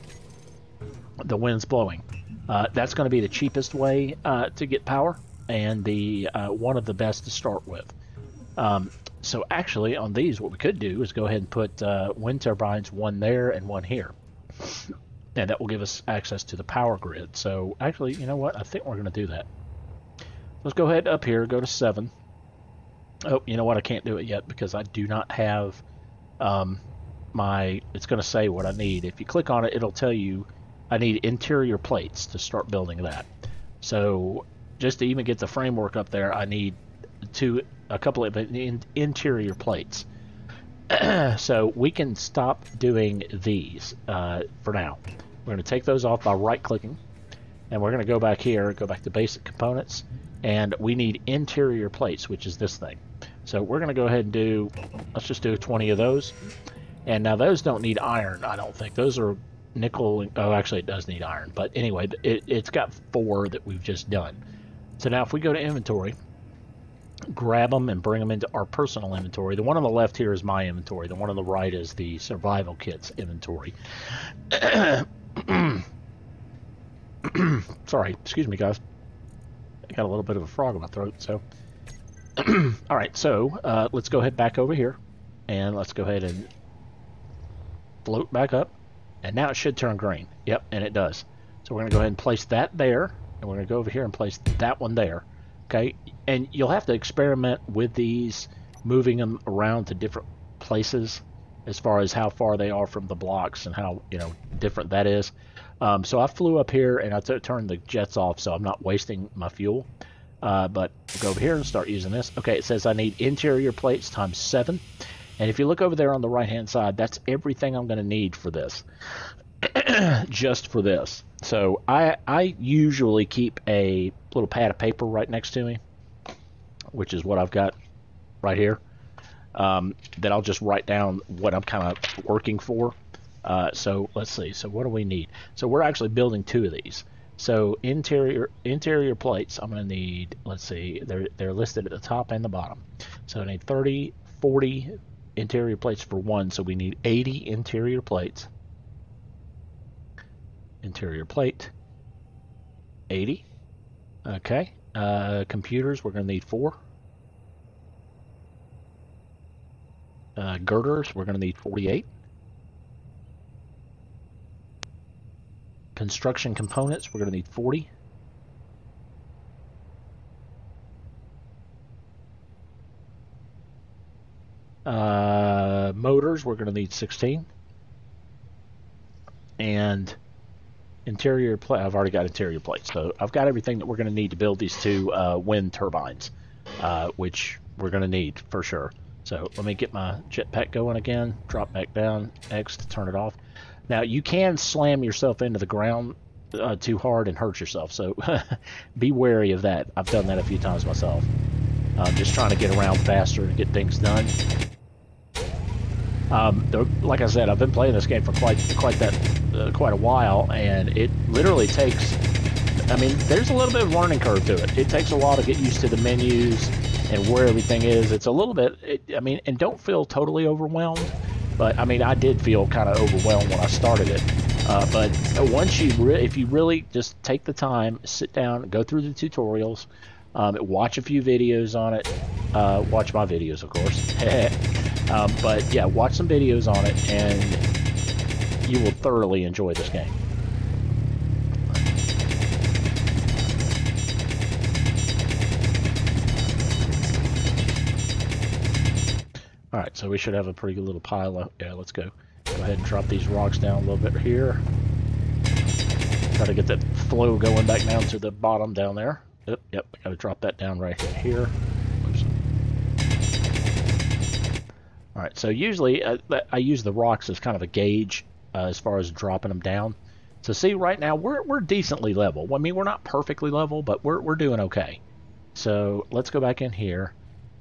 the wind's blowing. That's going to be the cheapest way to get power and the one of the best to start with. So actually, on these, what we could do is go ahead and put wind turbines, one there and one here. And that will give us access to the power grid. So actually, you know what? I think we're going to do that. Let's go ahead up here, go to 7. Oh, you know what? I can't do it yet because I do not have it's going to say what I need. If you click on it, it'll tell you I need interior plates to start building that. So just to even get the framework up there, I need a couple of interior plates. So we can stop doing these for now. We're going to take those off by right-clicking, and we're going to go back here, go back to basic components, and we need interior plates, which is this thing. So we're going to go ahead and let's just do 20 of those. And now those don't need iron, I don't think. Those are nickel. Oh, actually it does need iron. But anyway, it's got 4 that we've just done. So now if we go to inventory, grab them and bring them into our personal inventory. The one on the left here is my inventory. The one on the right is the survival kits inventory. Sorry, excuse me, guys. I got a little bit of a frog in my throat, so. All right, so let's go ahead back over here, and let's go ahead and float back up, and now it should turn green. Yep, and it does. So we're going to go ahead and place that there, and we're going to go over here and place that one there. Okay, and you'll have to experiment with these, moving them around to different places as far as how far they are from the blocks and how different that is. So I flew up here and I turned the jets off so I'm not wasting my fuel. But we'll go over here and start using this. Okay, it says I need interior plates times 7. And if you look over there on the right-hand side, that's everything I'm going to need for this. Just for this. So I usually keep a little pad of paper right next to me, which is what I've got right here. That I'll just write down what I'm kind of working for. So let's see. So what do we need? So we're actually building 2 of these. So interior plates, I'm going to need, let's see, they're listed at the top and the bottom. So I need 30, 40 interior plates for 1. So we need 80 interior plates. Interior plate, 80. Okay. Computers, we're going to need 4. Girders, we're going to need 48. Construction components, we're going to need 40. Motors, we're going to need 16. And interior plate, I've already got interior plates, so I've got everything that we're going to need to build these 2 wind turbines, which we're going to need for sure. So let me get my jetpack going again, drop back down, X to turn it off. Now you can slam yourself into the ground too hard and hurt yourself, so be wary of that. I've done that a few times myself. Just trying to get around faster and get things done. Like I said, I've been playing this game for quite a while, and it literally takes. I mean, there's a little bit of learning curve to it. It takes a while to get used to the menus and where everything is. It's a little bit. I mean, and don't feel totally overwhelmed, but I mean, I did feel kind of overwhelmed when I started it. But once if you really just take the time, sit down, go through the tutorials, watch a few videos on it. Watch my videos, of course. But yeah, watch some videos on it, and you will thoroughly enjoy this game. All right, so we should have a pretty good little pile of. Yeah, let's go. Go ahead and drop these rocks down a little bit here. Try to get that flow going back down to the bottom down there. Yep, I gotta drop that down right here. Oops. All right, so usually I use the rocks as kind of a gauge as far as dropping them down. So see, right now we're decently level. I mean, we're not perfectly level, but we're doing okay. So let's go back in here.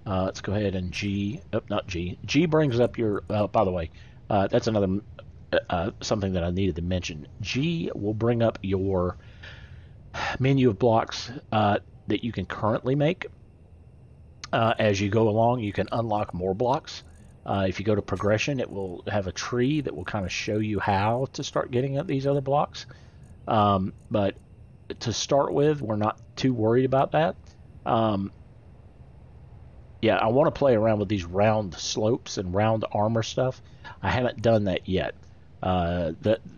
Let's go ahead and G. Oh, not G. G brings up your. By the way, that's another something that I needed to mention. G will bring up your menu of blocks that you can currently make. As you go along, you can unlock more blocks. If you go to progression, it will have a tree that will kind of show you how to start getting at these other blocks. But to start with, we're not too worried about that. Yeah, I want to play around with these round slopes and round armor stuff. I haven't done that yet.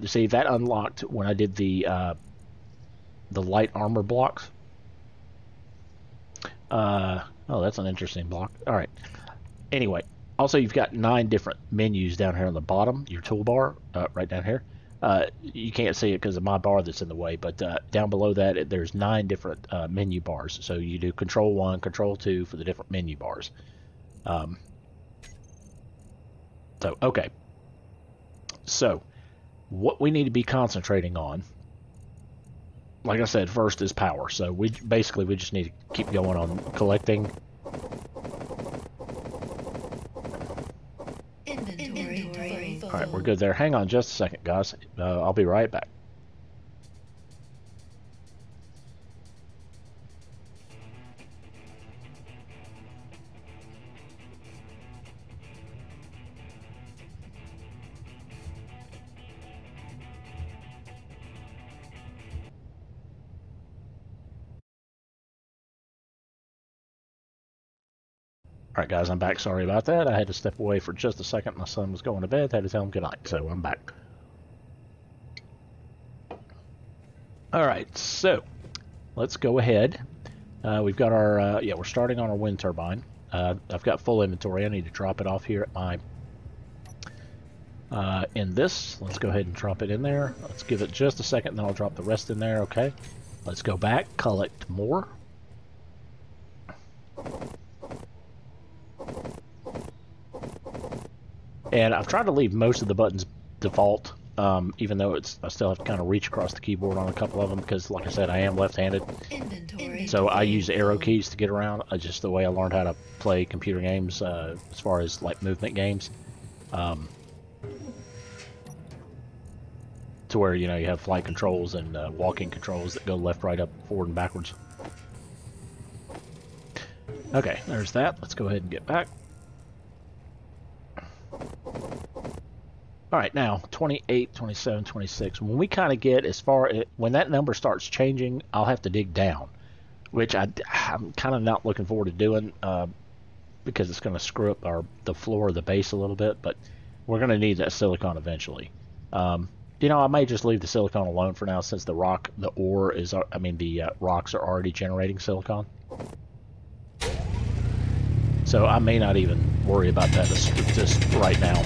See, that unlocked when I did the light armor blocks. Oh, that's an interesting block. All right. Anyway, also you've got 9 different menus down here on the bottom, your toolbar, right down here. You can't see it because of my bar that's in the way, but down below that, there's 9 different menu bars. So you do Control 1, Control 2 for the different menu bars. Okay. So, what we need to be concentrating on, like I said, first is power. So we just need to keep going on collecting. All right, we're good there. Hang on just a second, guys. I'll be right back. All right, guys, I'm back. Sorry about that. I had to step away for just a second. My son was going to bed. I had to tell him goodnight, so I'm back. All right, so let's go ahead. We've got our, we're starting on our wind turbine. I've got full inventory. I need to drop it off here at my, in this. Let's go ahead and drop it in there. Let's give it just a second, then I'll drop the rest in there, okay? Let's go back, collect more. And I've tried to leave most of the buttons default, even though I still have to kind of reach across the keyboard on a couple of them because, like I said, I am left-handed. So I use arrow keys to get around, just the way I learned how to play computer games as far as like movement games. To where, you know, you have flight controls and walking controls that go left, right, up, forward, and backwards. Okay, there's that. Let's go ahead and get back. All right, now 28, 27, 26. When we kind of get as far as when that number starts changing, I'll have to dig down, which I'm kind of not looking forward to doing because it's going to screw up the floor of the base a little bit. But we're going to need that silicon eventually. You know, I may just leave the silicon alone for now since the rocks are already generating silicon. So I may not even worry about that just right now.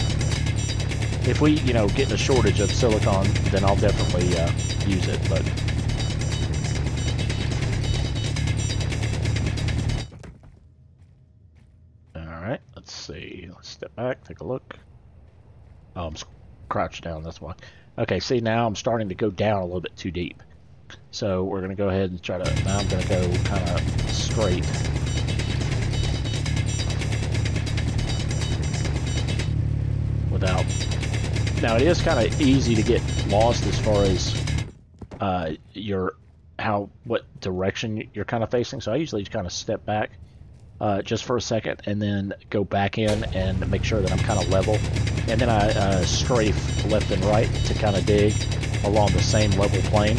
If we, you know, get in a shortage of silicon, then I'll definitely use it, but... Alright, let's see. Let's step back, take a look. crouch down, that's why. Okay, see, now I'm starting to go down a little bit too deep. So we're going to go ahead and try to, now I'm going to go kind of straight. Without, now it is kind of easy to get lost as far as what direction you're kind of facing. So I usually just kind of step back just for a second and then go back in and make sure that I'm kind of level. And then I strafe left and right to kind of dig along the same level plane.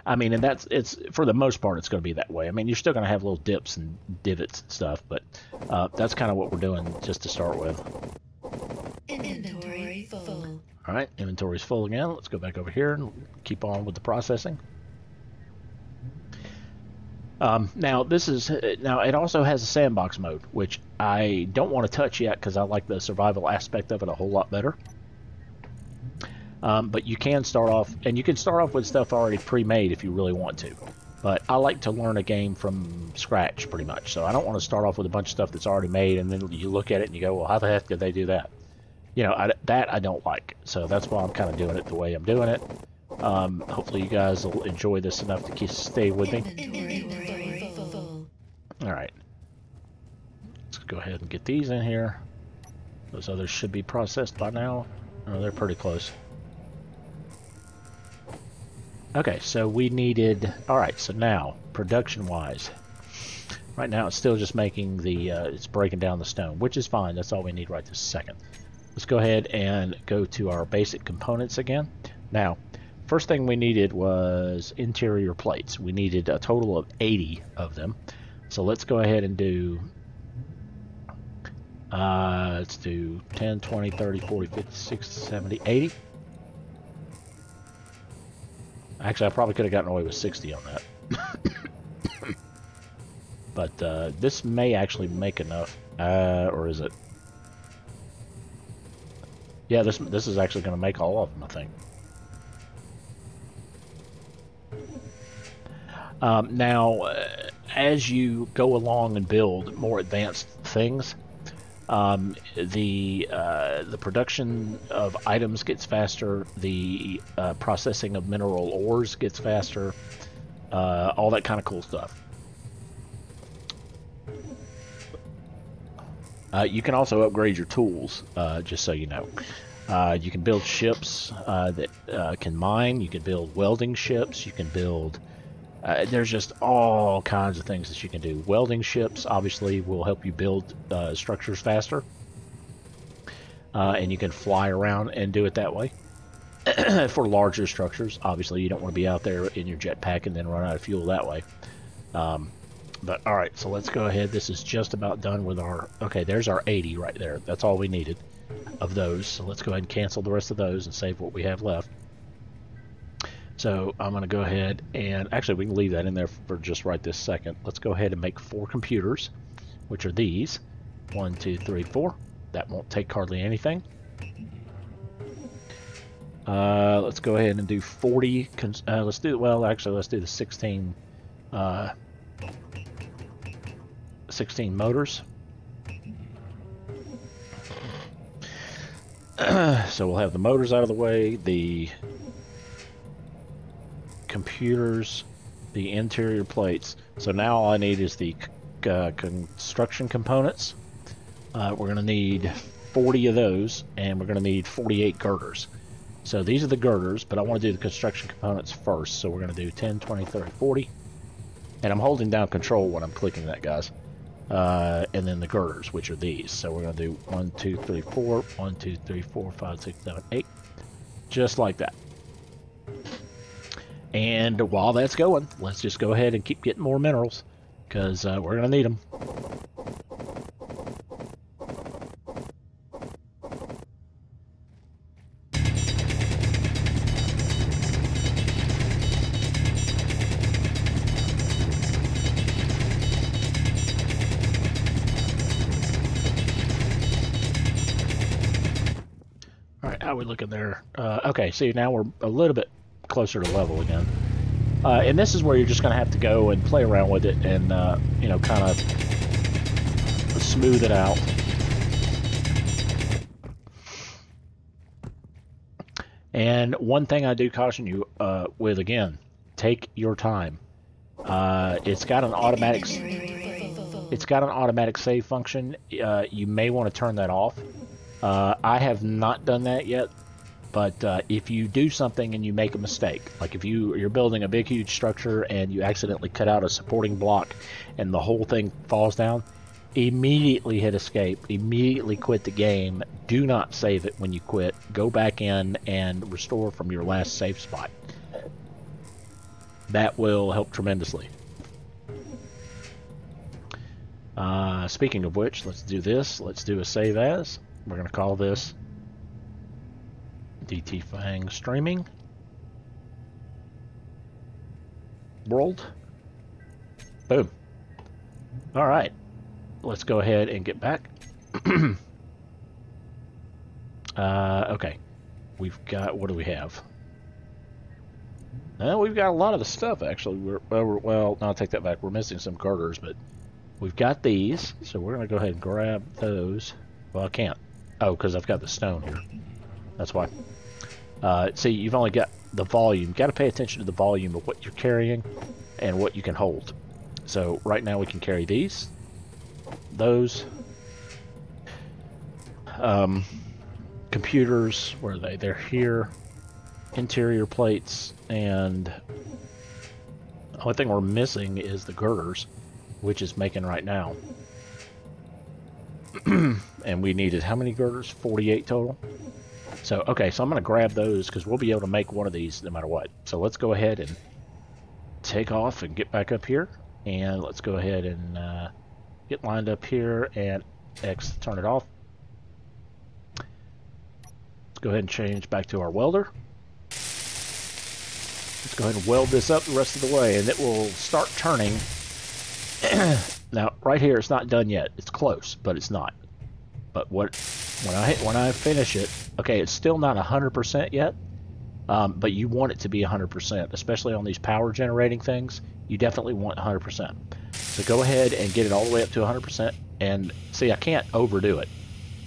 I mean, and it's for the most part, it's going to be that way. I mean, you're still going to have little dips and divots and stuff, but that's kind of what we're doing just to start with. Inventory full. All right, inventory's full again. Let's go back over here and keep on with the processing. Now it also has a sandbox mode, which I don't want to touch yet because I like the survival aspect of it a whole lot better. But you can start off, and you can start off with stuff already pre-made if you really want to. But I like to learn a game from scratch, pretty much. So I don't want to start off with a bunch of stuff that's already made, and then you look at it and you go, well, how the heck did they do that? You know, that I don't like. So that's why I'm kind of doing it the way I'm doing it. Hopefully you guys will enjoy this enough to stay with me. Inventory full. All right. Let's go ahead and get these in here. Those others should be processed by now. Oh, they're pretty close. Okay, so we needed... Alright, so now, production-wise. Right now it's still just making the... it's breaking down the stone, which is fine. That's all we need right this second. Let's go ahead and go to our basic components again. Now, first thing we needed was interior plates. We needed a total of 80 of them. So let's go ahead and do... let's do 10, 20, 30, 40, 50, 60, 70, 80. Actually, I probably could have gotten away with 60 on that. But this may actually make enough. Or is it? Yeah, this is actually going to make all of them, I think. Now, as you go along and build more advanced things, the production of items gets faster, the processing of mineral ores gets faster, all that kind of cool stuff. You can also upgrade your tools, just so you know. You can build ships that can mine, you can build welding ships, you can build... there's just all kinds of things that you can do. Welding ships obviously will help you build structures faster. And you can fly around and do it that way. For larger structures, obviously you don't want to be out there in your jetpack and then run out of fuel that way. But alright, so let's go ahead. This is just about done with our... Okay, there's our 80 right there. That's all we needed of those. So let's go ahead and cancel the rest of those and save what we have left. So I'm going to go ahead and actually we can leave that in there for just right this second. Let's go ahead and make 4 computers, which are these. 1, 2, 3, 4. That won't take hardly anything. Let's go ahead and do 40. Let's do the 16 motors. So we'll have the motors out of the way, the computers, the interior plates. So now all I need is the construction components. We're going to need 40 of those, and we're going to need 48 girders. So these are the girders, but I want to do the construction components first. So we're going to do 10, 20, 30, 40. And I'm holding down control when I'm clicking that, guys. And then the girders, which are these. So we're going to do 1, 2, 3, 4, 1, 2, 3, 4, 5, 6, 7, 8. Just like that. And while that's going, let's just go ahead and keep getting more minerals, because we're going to need them. Alright, how are we looking there? Okay, see, now we're a little bit closer to level again. And this is where you're just going to have to go and play around with it and, you know, kind of smooth it out. And one thing I do caution you with, again, take your time. It's got an automatic. It's got an automatic save function. You may want to turn that off. I have not done that yet, but if you do something and you make a mistake, like if you're building a big huge structure and you accidentally cut out a supporting block and the whole thing falls down, immediately hit escape, immediately quit the game. Do not save it when you quit. Go back in and restore from your last save spot. That will help tremendously. Speaking of which, let's do this. Let's do a save as. We're going to call this DTfang Streaming World. Boom. All right. Let's go ahead and get back. Okay. We've got, what do we have? We've got a lot of the stuff, actually. Well, no, I'll take that back. We're missing some girders, but we've got these, so we're going to go ahead and grab those. Well, I can't. Oh, because I've got the stone here. That's why. See, you've only got the volume. You've got to pay attention to the volume of what you're carrying and what you can hold. So right now we can carry these, those, computers, where are they? They're here. Interior plates, and the only thing we're missing is the girders, which is making right now. And we needed how many girders? 48 total. So, okay, so I'm going to grab those because we'll be able to make one of these no matter what. So let's go ahead and take off and get back up here. And let's go ahead and get lined up here and X, turn it off. Let's go ahead and change back to our welder. Let's go ahead and weld this up the rest of the way, and it will start turning. Now, right here, it's not done yet. It's close, but it's not. But when I finish it, okay, it's still not 100% yet, but you want it to be 100%, especially on these power generating things. You definitely want 100%. So go ahead and get it all the way up to 100%. And see, I can't overdo it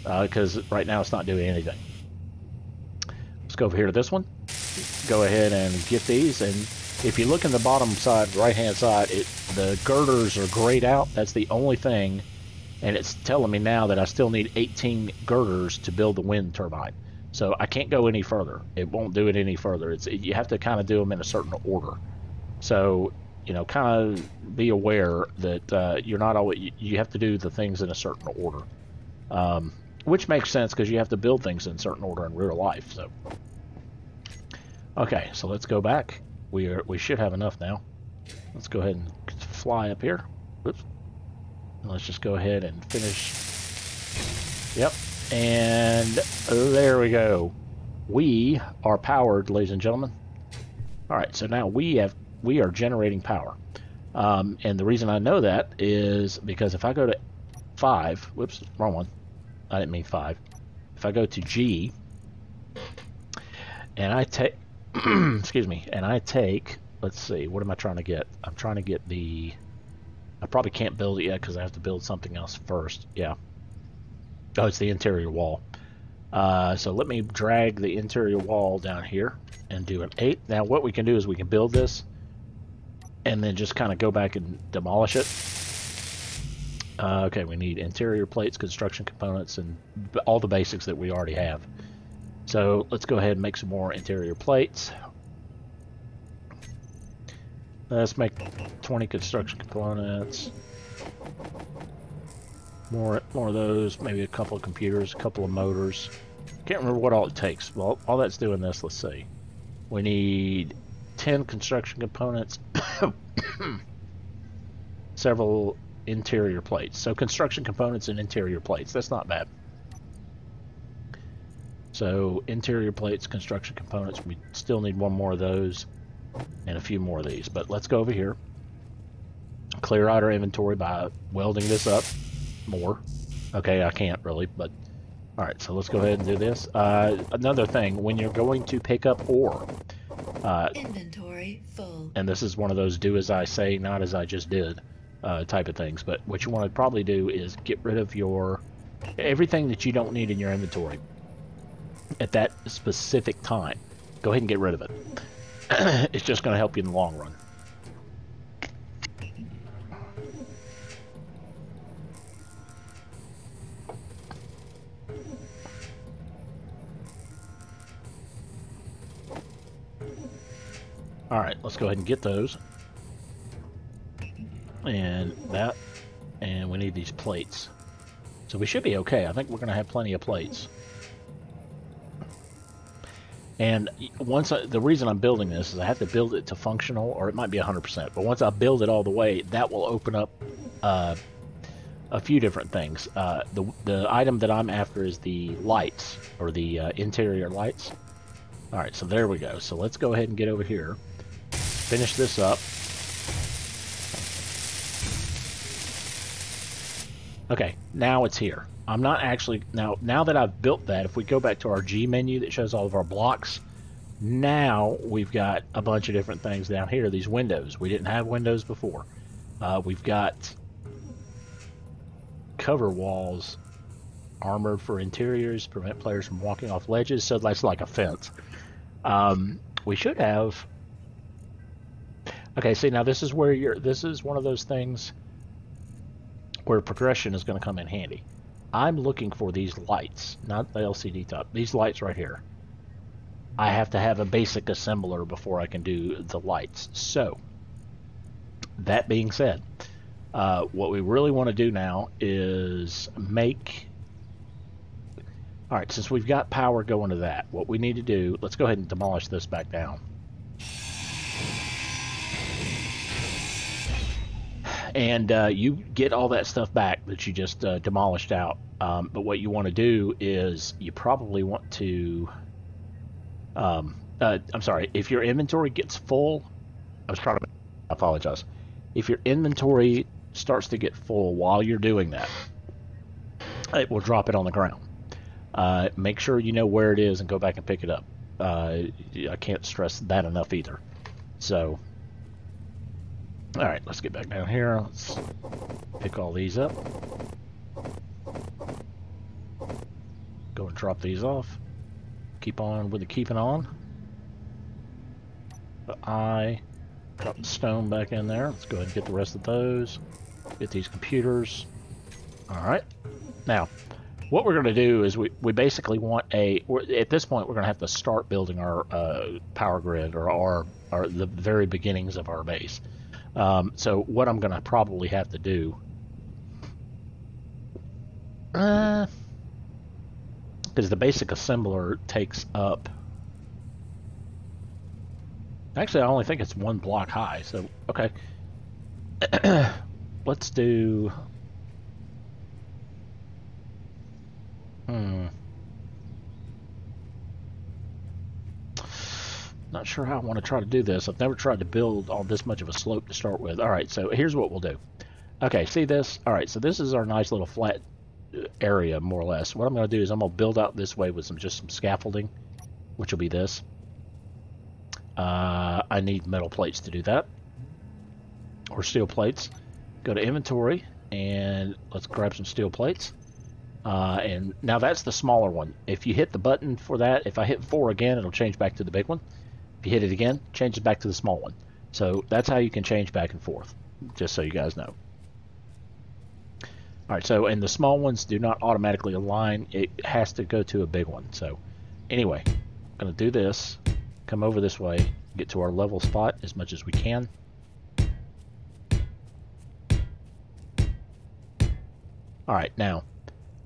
because right now it's not doing anything. Let's go over here to this one. Go ahead and get these, and if you look in the bottom side, right hand side, the girders are grayed out. That's the only thing, and it's telling me now that I still need 18 girders to build the wind turbine. So I can't go any further. It won't do it any further. You have to kind of do them in a certain order. So, you know, kind of be aware that you're not always, you have to do the things in a certain order, which makes sense because you have to build things in a certain order in real life. So. Okay, so let's go back. We should have enough now. Let's go ahead and fly up here. Whoops. And let's just go ahead and finish. Yep. And there we go. We are powered, ladies and gentlemen. All right, so now we are generating power. And the reason I know that is because if I go to 5, whoops, wrong one. I didn't mean 5. If I go to G, and I take excuse me, and I take, let's see, what am I trying to get? I'm trying to get the, I probably can't build it yet because I have to build something else first. Yeah. Oh, it's the interior wall. So let me drag the interior wall down here and do an 8. Now what we can do is we can build this and then just kind of go back and demolish it. Okay, we need interior plates, construction components, and all the basics that we already have. So let's go ahead and make some more interior plates. Let's make 20 construction components. More of those, maybe a couple of computers, a couple of motors. Can't remember what all it takes. Well, all that's doing this, let's see. We need 10 construction components, several interior plates. So construction components and interior plates, that's not bad. So interior plates, construction components, we still need one more of those and a few more of these. But let's go over here, clear out our inventory by welding this up more. Okay, I can't really, but all right, so let's go ahead and do this. Another thing, when you're going to pick up ore, inventory full. And this is one of those do as I say, not as I just did type of things, but what you want to probably do is get rid of everything that you don't need in your inventory at that specific time. go ahead and get rid of it. It's just going to help you in the long run. Alright, let's go ahead and get those. And that. And we need these plates. So we should be okay. I think we're going to have plenty of plates. And once the reason I'm building this is I have to build it to functional, or it might be 100%. But once I build it all the way, that will open up a few different things. The item that I'm after is the lights, or the interior lights. Alright, so there we go. So let's go ahead and get over here. Finish this up. Okay, now it's here. I'm not actually... Now that I've built that, if we go back to our G menu that shows all of our blocks, now we've got a bunch of different things down here. These windows. We didn't have windows before. We've got cover walls, armored for interiors, prevent players from walking off ledges. So that's like a fence. We should have... Okay, see, now this is where you're... This is one of those things where progression is going to come in handy. I'm looking for these lights, not the LCD top. These lights right here. I have to have a basic assembler before I can do the lights. So, that being said, what we really want to do now is make... Alright, since we've got power going to that, what we need to do... Let's go ahead and demolish this back down. And you get all that stuff back that you just demolished out. But what you want to do is you probably want to... I'm sorry, if your inventory gets full... I apologize. If your inventory starts to get full while you're doing that, it will drop it on the ground. Make sure you know where it is and go back and pick it up. I can't stress that enough either. So... Alright, let's get back down here. Let's pick all these up. Go and drop these off. Keep on with the keeping on. Drop the stone back in there. Let's go ahead and get the rest of those. Get these computers. Alright. Now, what we're going to do is we basically want at this point, we're going to have to start building our power grid, or the very beginnings of our base. So what I'm going to probably have to do, because the basic assembler takes up, actually I only think it's one block high, so okay. Let's do, not sure how I want to try to do this. I've never tried to build on this much of a slope to start with. Alright, so here's what we'll do. Okay, see this? Alright, so this is our nice little flat area, more or less. What I'm going to do is I'm going to build out this way with just some scaffolding, which will be this. I need metal plates to do that, or steel plates. Go to inventory, and let's grab some steel plates. And now that's the smaller one. If you hit the button for that, if I hit 4 again, it'll change back to the big one. If you hit it again, changes back to the small one. So that's how you can change back and forth, just so you guys know. Alright, so, and the small ones do not automatically align. It has to go to a big one. So, anyway, I'm going to do this, come over this way, get to our level spot as much as we can. Alright, now,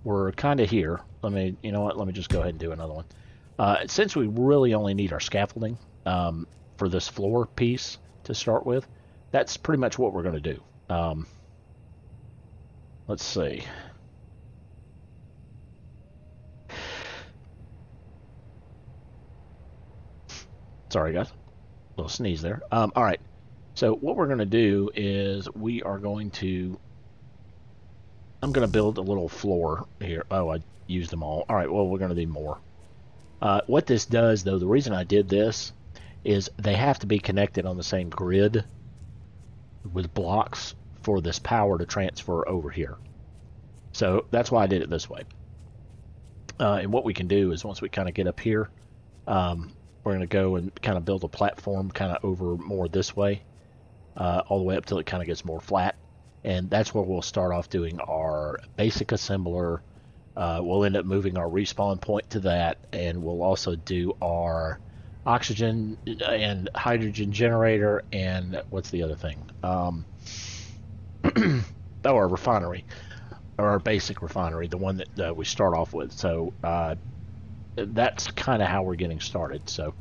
we're kind of here. You know what, let me just go ahead and do another one. Since we really only need our scaffolding for this floor piece to start with, that's pretty much what we're going to do. Let's see. Sorry, guys. A little sneeze there. All right. So what we're going to do is we are going to... I'm going to build a little floor here. Oh, I used them all. All right, well, we're going to need more. What this does, though, the reason I did this is they have to be connected on the same grid with blocks for this power to transfer over here. So that's why I did it this way. And what we can do is once we kind of get up here, we're going to go and kind of build a platform kind of over more this way, all the way up till it kind of gets more flat. And that's where we'll start off doing our basic assembler. We'll end up moving our respawn point to that, and we'll also do our oxygen and hydrogen generator, and what's the other thing? Our refinery, or our basic refinery, the one that we start off with. So that's kind of how we're getting started. So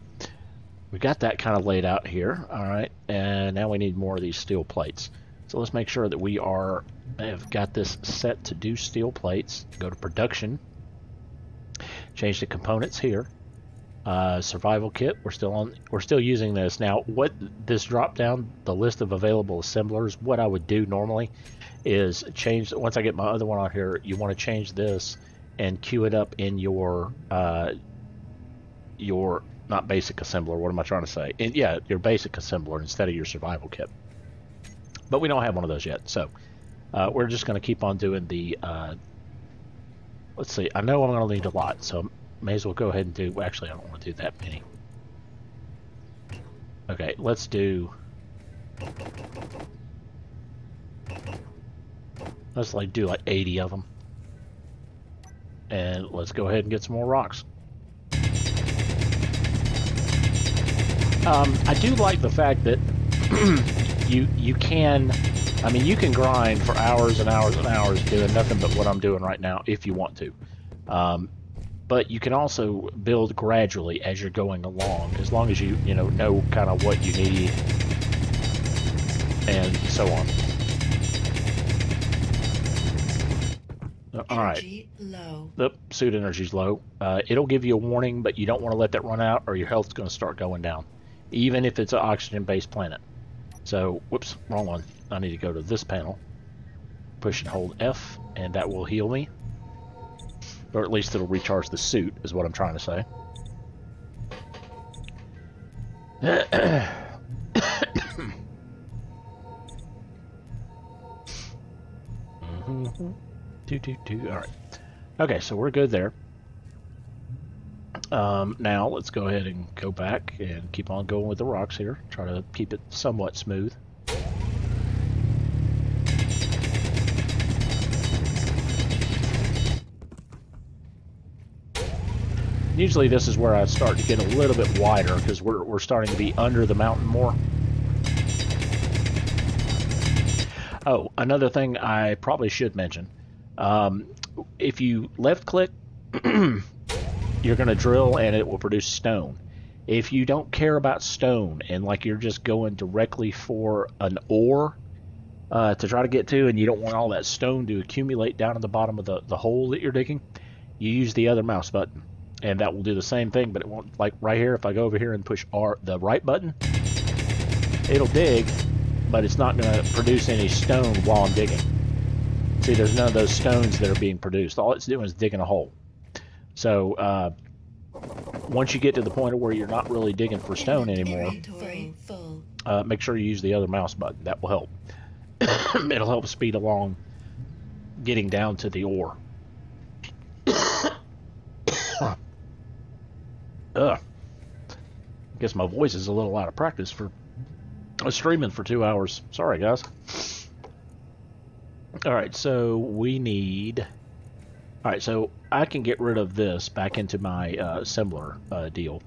we got that kind of laid out here. All right, and now we need more of these steel plates. So let's make sure that we have got this set to do steel plates. Go to production, change the components here. Survival kit, we're still using this. Now, what this drop down, the list of available assemblers, what I would do normally is change, once I get my other one on here, you want to change this and queue it up in your not basic assembler, what am I trying to say? Yeah, your basic assembler instead of your survival kit. But we don't have one of those yet, so we're just going to keep on doing the, let's see, I know I'm going to need a lot, so may as well go ahead and do, actually I don't want to do that many. Okay, let's do, let's do like 80 of them. And let's go ahead and get some more rocks. I do like the fact that you can, I mean, you can grind for hours and hours and hours doing nothing but what I'm doing right now if you want to. But you can also build gradually as you're going along, as long as you know kind of what you need and so on. All right. Low. The suit energy's low. It'll give you a warning, but you don't want to let that run out or your health's going to start going down, even if it's an oxygen-based planet. So, whoops, wrong one. I need to go to this panel. Push and hold F, and that will heal me. Or at least it'll recharge the suit, is what I'm trying to say. Alright. Okay, so we're good there. Now, let's go ahead and go back and keep on going with the rocks here. Try to keep it somewhat smooth. Usually this is where I start to get a little bit wider because we're starting to be under the mountain more. Oh, another thing I probably should mention. If you left click, you're going to drill and it will produce stone. If you don't care about stone and like you're just going directly for an ore to try to get to, and you don't want all that stone to accumulate down at the bottom of the hole that you're digging, you use the other mouse button. And that will do the same thing, but it won't, like right here, if I go over here and push the right button, it'll dig, but it's not going to produce any stone while I'm digging. See, there's none of those stones that are being produced. All it's doing is digging a hole. So, once you get to the point of where you're not really digging for stone anymore, make sure you use the other mouse button. That will help. It'll help speed along getting down to the ore. Guess my voice is a little out of practice for streaming for 2 hours. Sorry, guys. Alright, so we need... Alright, so I can get rid of this back into my assembler deal.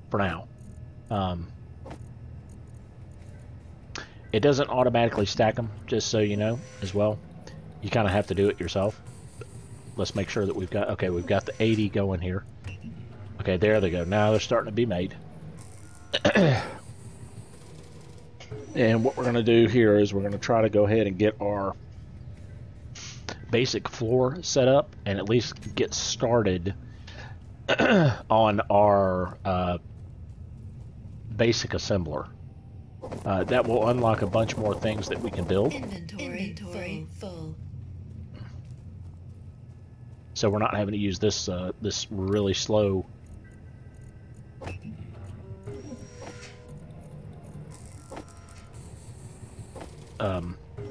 For now. It doesn't automatically stack them, just so you know, as well. You kind of have to do it yourself. Let's make sure that we've got... Okay, we've got the 80 going here. Okay, there they go. Now they're starting to be made. And what we're going to do here is we're going to try to go ahead and get our basic floor set up and at least get started on our basic assembler. That will unlock a bunch more things that we can build. Inventory full. So we're not having to use this this really slow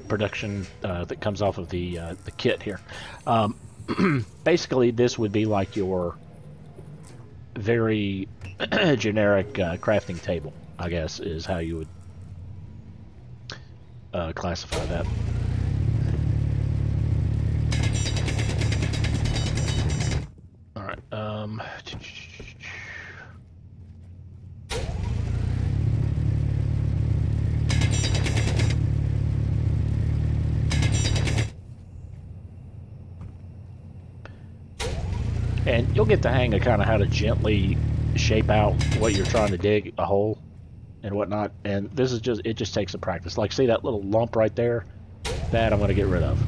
production that comes off of the kit here. Basically, this would be like your very generic crafting table, I guess, is how you would classify that. All right. And you'll get the hang of kind of how to gently shape out what you're trying to dig, a hole and whatnot. And this is just, it just takes some practice. Like, see that little lump right there? That I'm going to get rid of.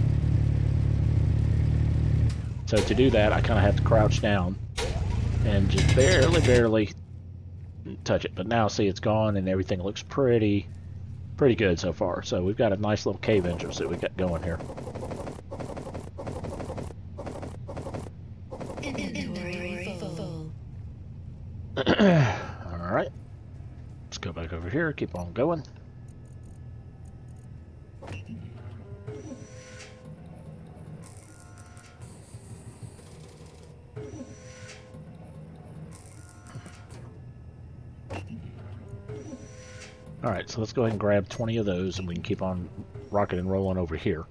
So to do that, I kind of have to crouch down and just barely touch it. But now, see, it's gone and everything looks pretty good so far. So we've got a nice little cave entrance that we got going here. Inventory full. Alright. Let's go back over here, keep on going. Alright, so let's go ahead and grab 20 of those and we can keep on rocking and rolling over here.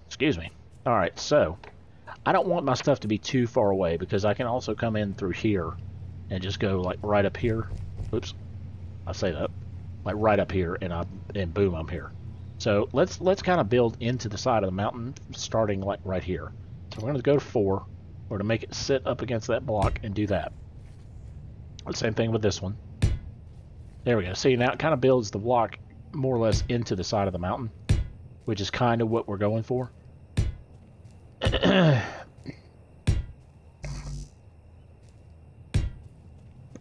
Excuse me. Alright, so I don't want my stuff to be too far away because I can also come in through here and just go like right up here. Oops, I say that. Like right up here and boom, I'm here. So let's kind of build into the side of the mountain starting like right here. So we're going to go to 4. We're going to make it sit up against that block and do that. The same thing with this one. There we go. See, now it kind of builds the block more or less into the side of the mountain, which is kind of what we're going for.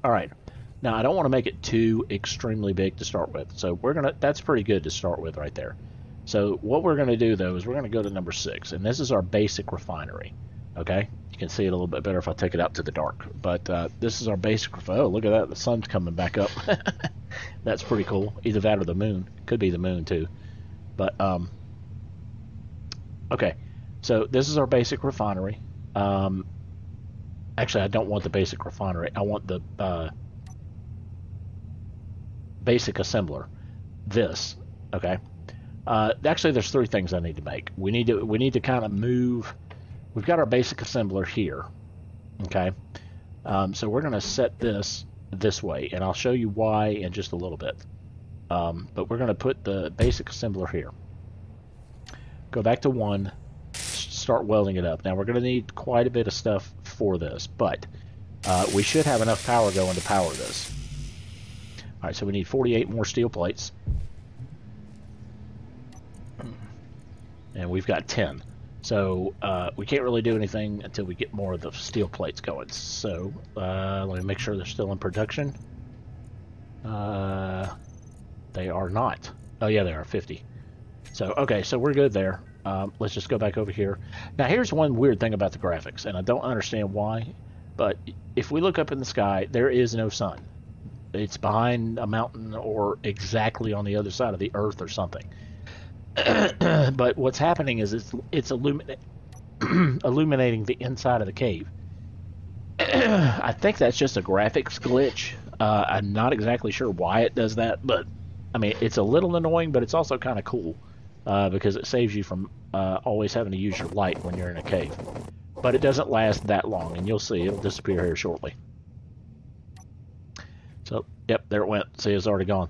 Alright, now I don't want to make it too extremely big to start with, so that's pretty good to start with right there. So what we're going to do though is we're going to go to number 6, and this is our basic refinery. Okay, you can see it a little bit better if I take it out to the dark, but this is our basic refinery. Oh, look at that, the sun's coming back up. That's pretty cool. Either that or the moon. Could be the moon too. But okay, so this is our basic refinery. Actually, I don't want the basic refinery. I want the basic assembler. This, okay. Actually, there's 3 things I need to make. We need to kind of move. We've got our basic assembler here, okay. So we're going to set this way, and I'll show you why in just a little bit. But we're going to put the basic assembler here. Go back to 1. Start welding it up. Now we're going to need quite a bit of stuff for this, but we should have enough power going to power this. Alright, so we need 48 more steel plates. And we've got 10. So we can't really do anything until we get more of the steel plates going. So let me make sure they're still in production. They are not. Oh yeah, they are 50. So okay, so we're good there. Let's just go back over here. Now here's one weird thing about the graphics, and I don't understand why, but if we look up in the sky, there is no sun. It's behind a mountain or exactly on the other side of the earth or something. But what's happening is it's illuminating the inside of the cave. I think that's just a graphics glitch. I'm not exactly sure why it does that, but I mean, it's a little annoying, but it's also kind of cool. Because it saves you from always having to use your light when you're in a cave. But it doesn't last that long, and you'll see it'll disappear here shortly. So, yep, there it went. See, it's already gone.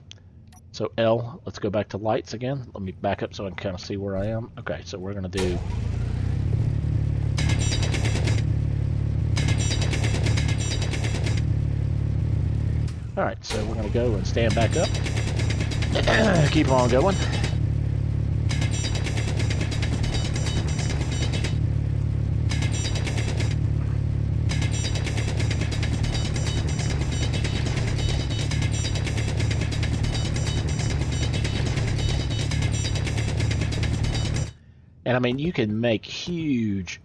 So L, let's go back to lights again. Let me back up so I can kind of see where I am. Okay, so we're going to do... Alright, so we're going to go and stand back up. Keep on going. And I mean, you can make huge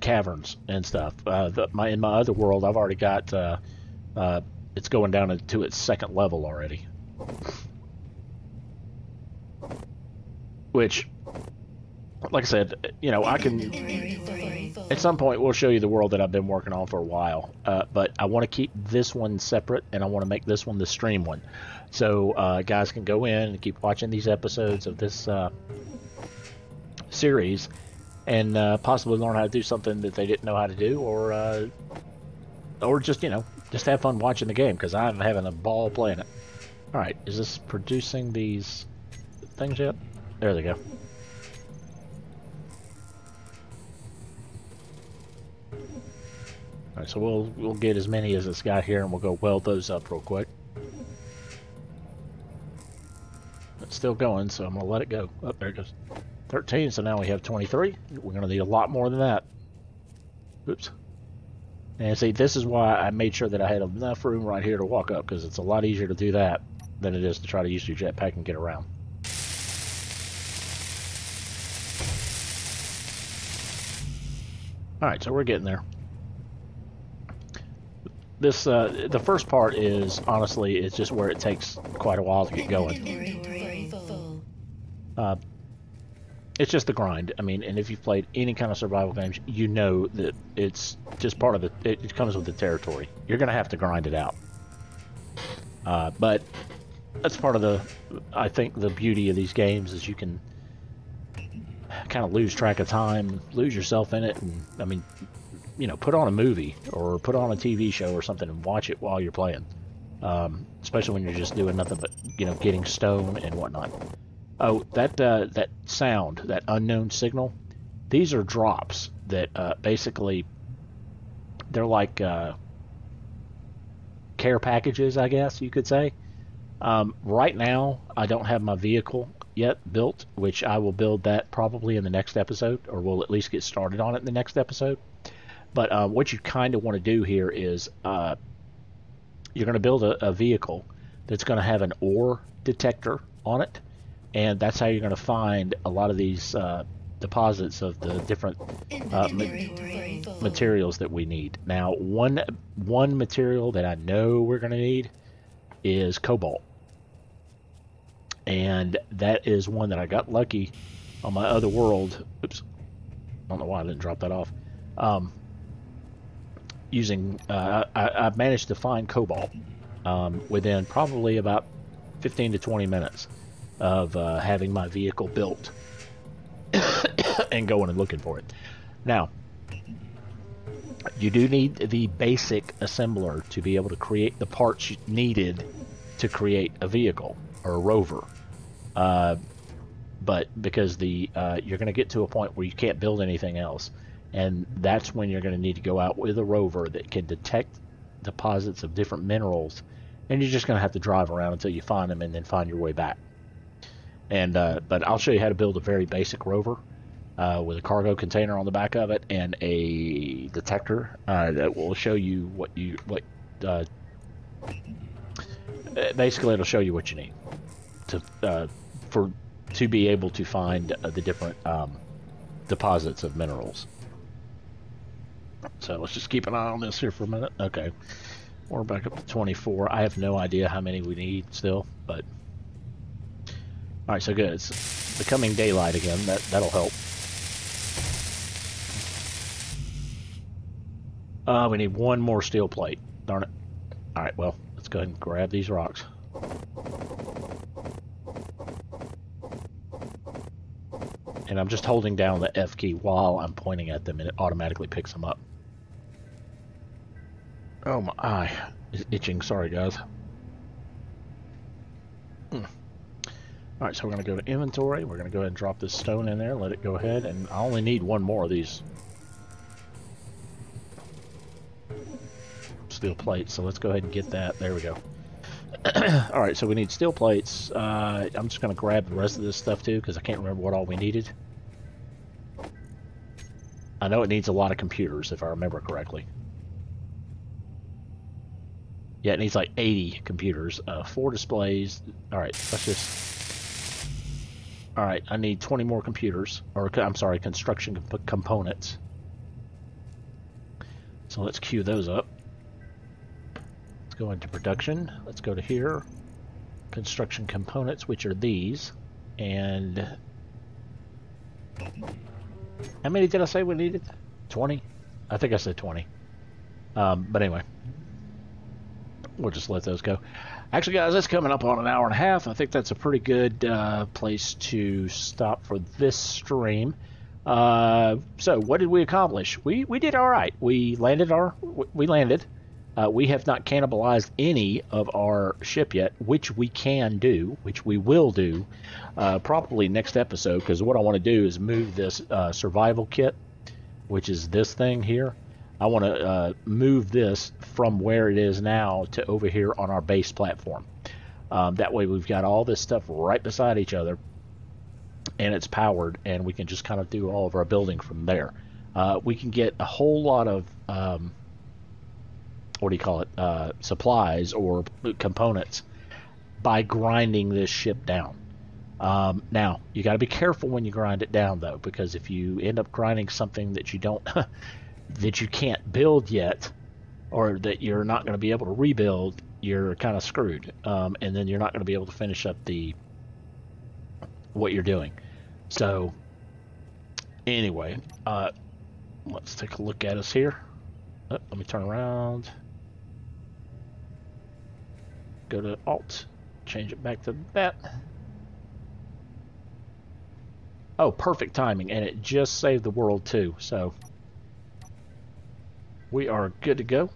caverns and stuff. In my other world, I've already got it's going down to its 2nd level already, which like I said, you know, I can. At some point, we'll show you the world that I've been working on for a while. But I want to keep this one separate, and I want to make this one the stream one. So guys can go in and keep watching these episodes of this series, and possibly learn how to do something that they didn't know how to do, or just, you know, just have fun watching the game, because I'm having a ball playing it. All right, is this producing these things yet? There they go. All right, so we'll get as many as this guy here, and we'll go weld those up real quick. It's still going, so I'm gonna let it go. Oh, there it goes. 13, so now we have 23. We're gonna need a lot more than that. Oops. And see, this is why I made sure that I had enough room right here to walk up, because it's a lot easier to do that than it is to try to use your jetpack and get around. Alright, so we're getting there. This, the first part is, honestly, it's just where it takes quite a while to get going. It's just the grind. I mean, and if you've played any kind of survival games, you know that it's just part of the, it comes with the territory. You're going to have to grind it out. But that's part of the, I think, the beauty of these games is you can kind of lose track of time, lose yourself in it, and, I mean, you know, put on a movie or put on a TV show or something and watch it while you're playing. Especially when you're just doing nothing but, you know, getting stone and whatnot. Oh, that sound, that unknown signal, these are drops that basically, they're like care packages, I guess you could say. Right now, I don't have my vehicle yet built, which I will build that probably in the next episode, or we'll at least get started on it in the next episode. But what you kind of want to do here is you're going to build a vehicle that's going to have an ore detector on it. And that's how you're going to find a lot of these deposits of the different materials that we need. Now, one material that I know we're going to need is cobalt. And that is one that I got lucky on my other world. Oops. I don't know why I didn't drop that off. I managed to find cobalt within probably about 15 to 20 minutes of having my vehicle built and going and looking for it. Now, you do need the basic assembler to be able to create the parts needed to create a vehicle or a rover. But because you're going to get to a point where you can't build anything else, and that's when you're going to need to go out with a rover that can detect deposits of different minerals, and you're just going to have to drive around until you find them and then find your way back. And but I'll show you how to build a very basic rover with a cargo container on the back of it and a detector that will show you basically it'll show you what you need to be able to find the different deposits of minerals. So let's just keep an eye on this here for a minute. Okay, we're back up to 24. I have no idea how many we need still, but all right, so good. It's becoming daylight again. That'll help. We need one more steel plate. Darn it. All right, well, let's go ahead and grab these rocks. And I'm just holding down the F key while I'm pointing at them, and it automatically picks them up. Oh, my eye is itching. Sorry, guys. Alright, so we're going to go to inventory. We're going to go ahead and drop this stone in there. Let it go ahead. And I only need one more of these steel plates. So let's go ahead and get that. There we go. Alright, so we need steel plates. I'm just going to grab the rest of this stuff too, because I can't remember what all we needed. I know it needs a lot of computers, if I remember correctly. Yeah, it needs like 80 computers. 4 displays. Alright, let's just... Alright, I need 20 more computers, or I'm sorry, construction components. So let's queue those up. Let's go into production. Let's go to here. Construction components, which are these. And How many did I say we needed? 20? I think I said 20. But anyway, we'll just let those go. Actually, guys, that's coming up on an hour and a half. I think that's a pretty good place to stop for this stream. So what did we accomplish? We did all right. We landed. We have not cannibalized any of our ship yet, which we can do, which we will do, probably next episode. Because what I want to do is move this survival kit, which is this thing here. I want to move this from where it is now to over here on our base platform. That way we've got all this stuff right beside each other, and it's powered, and we can just kind of do all of our building from there. We can get a whole lot of, supplies or components by grinding this ship down. Now, you got to be careful when you grind it down, though, because if you end up grinding something that you don't... that you can't build yet, or that you're not going to be able to rebuild, you're kind of screwed, and then you're not going to be able to finish up what you're doing. So anyway, let's take a look at us here. Let me turn around, go to Alt, change it back to that. Oh, perfect timing, and it just saved the world too, so we are good to go.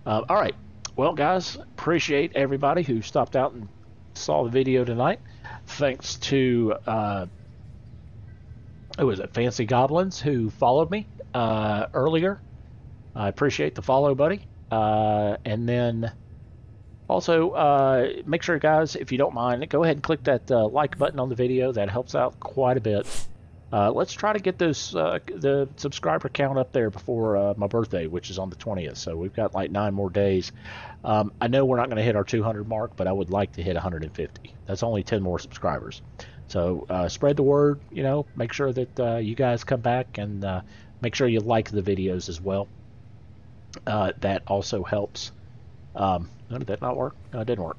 All right. Well, guys, appreciate everybody who stopped out and saw the video tonight. Thanks to, who was it, Fancy Goblins, who followed me earlier. I appreciate the follow, buddy. And then also, make sure, guys, if you don't mind, go ahead and click that like button on the video. That helps out quite a bit. Let's try to get those the subscriber count up there before my birthday, which is on the 20th. So we've got like 9 more days. I know we're not going to hit our 200 mark, but I would like to hit 150. That's only 10 more subscribers. So spread the word. You know, make sure that you guys come back, and make sure you like the videos as well. That also helps. Did that not work? No, it didn't work.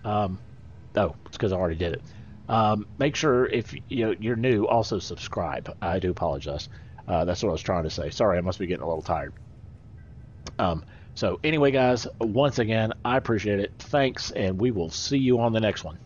Oh, it's because I already did it. Make sure, if you're new, also subscribe. I do apologize. That's what I was trying to say. Sorry, I must be getting a little tired. So anyway, guys, once again, I appreciate it. Thanks, and we will see you on the next one.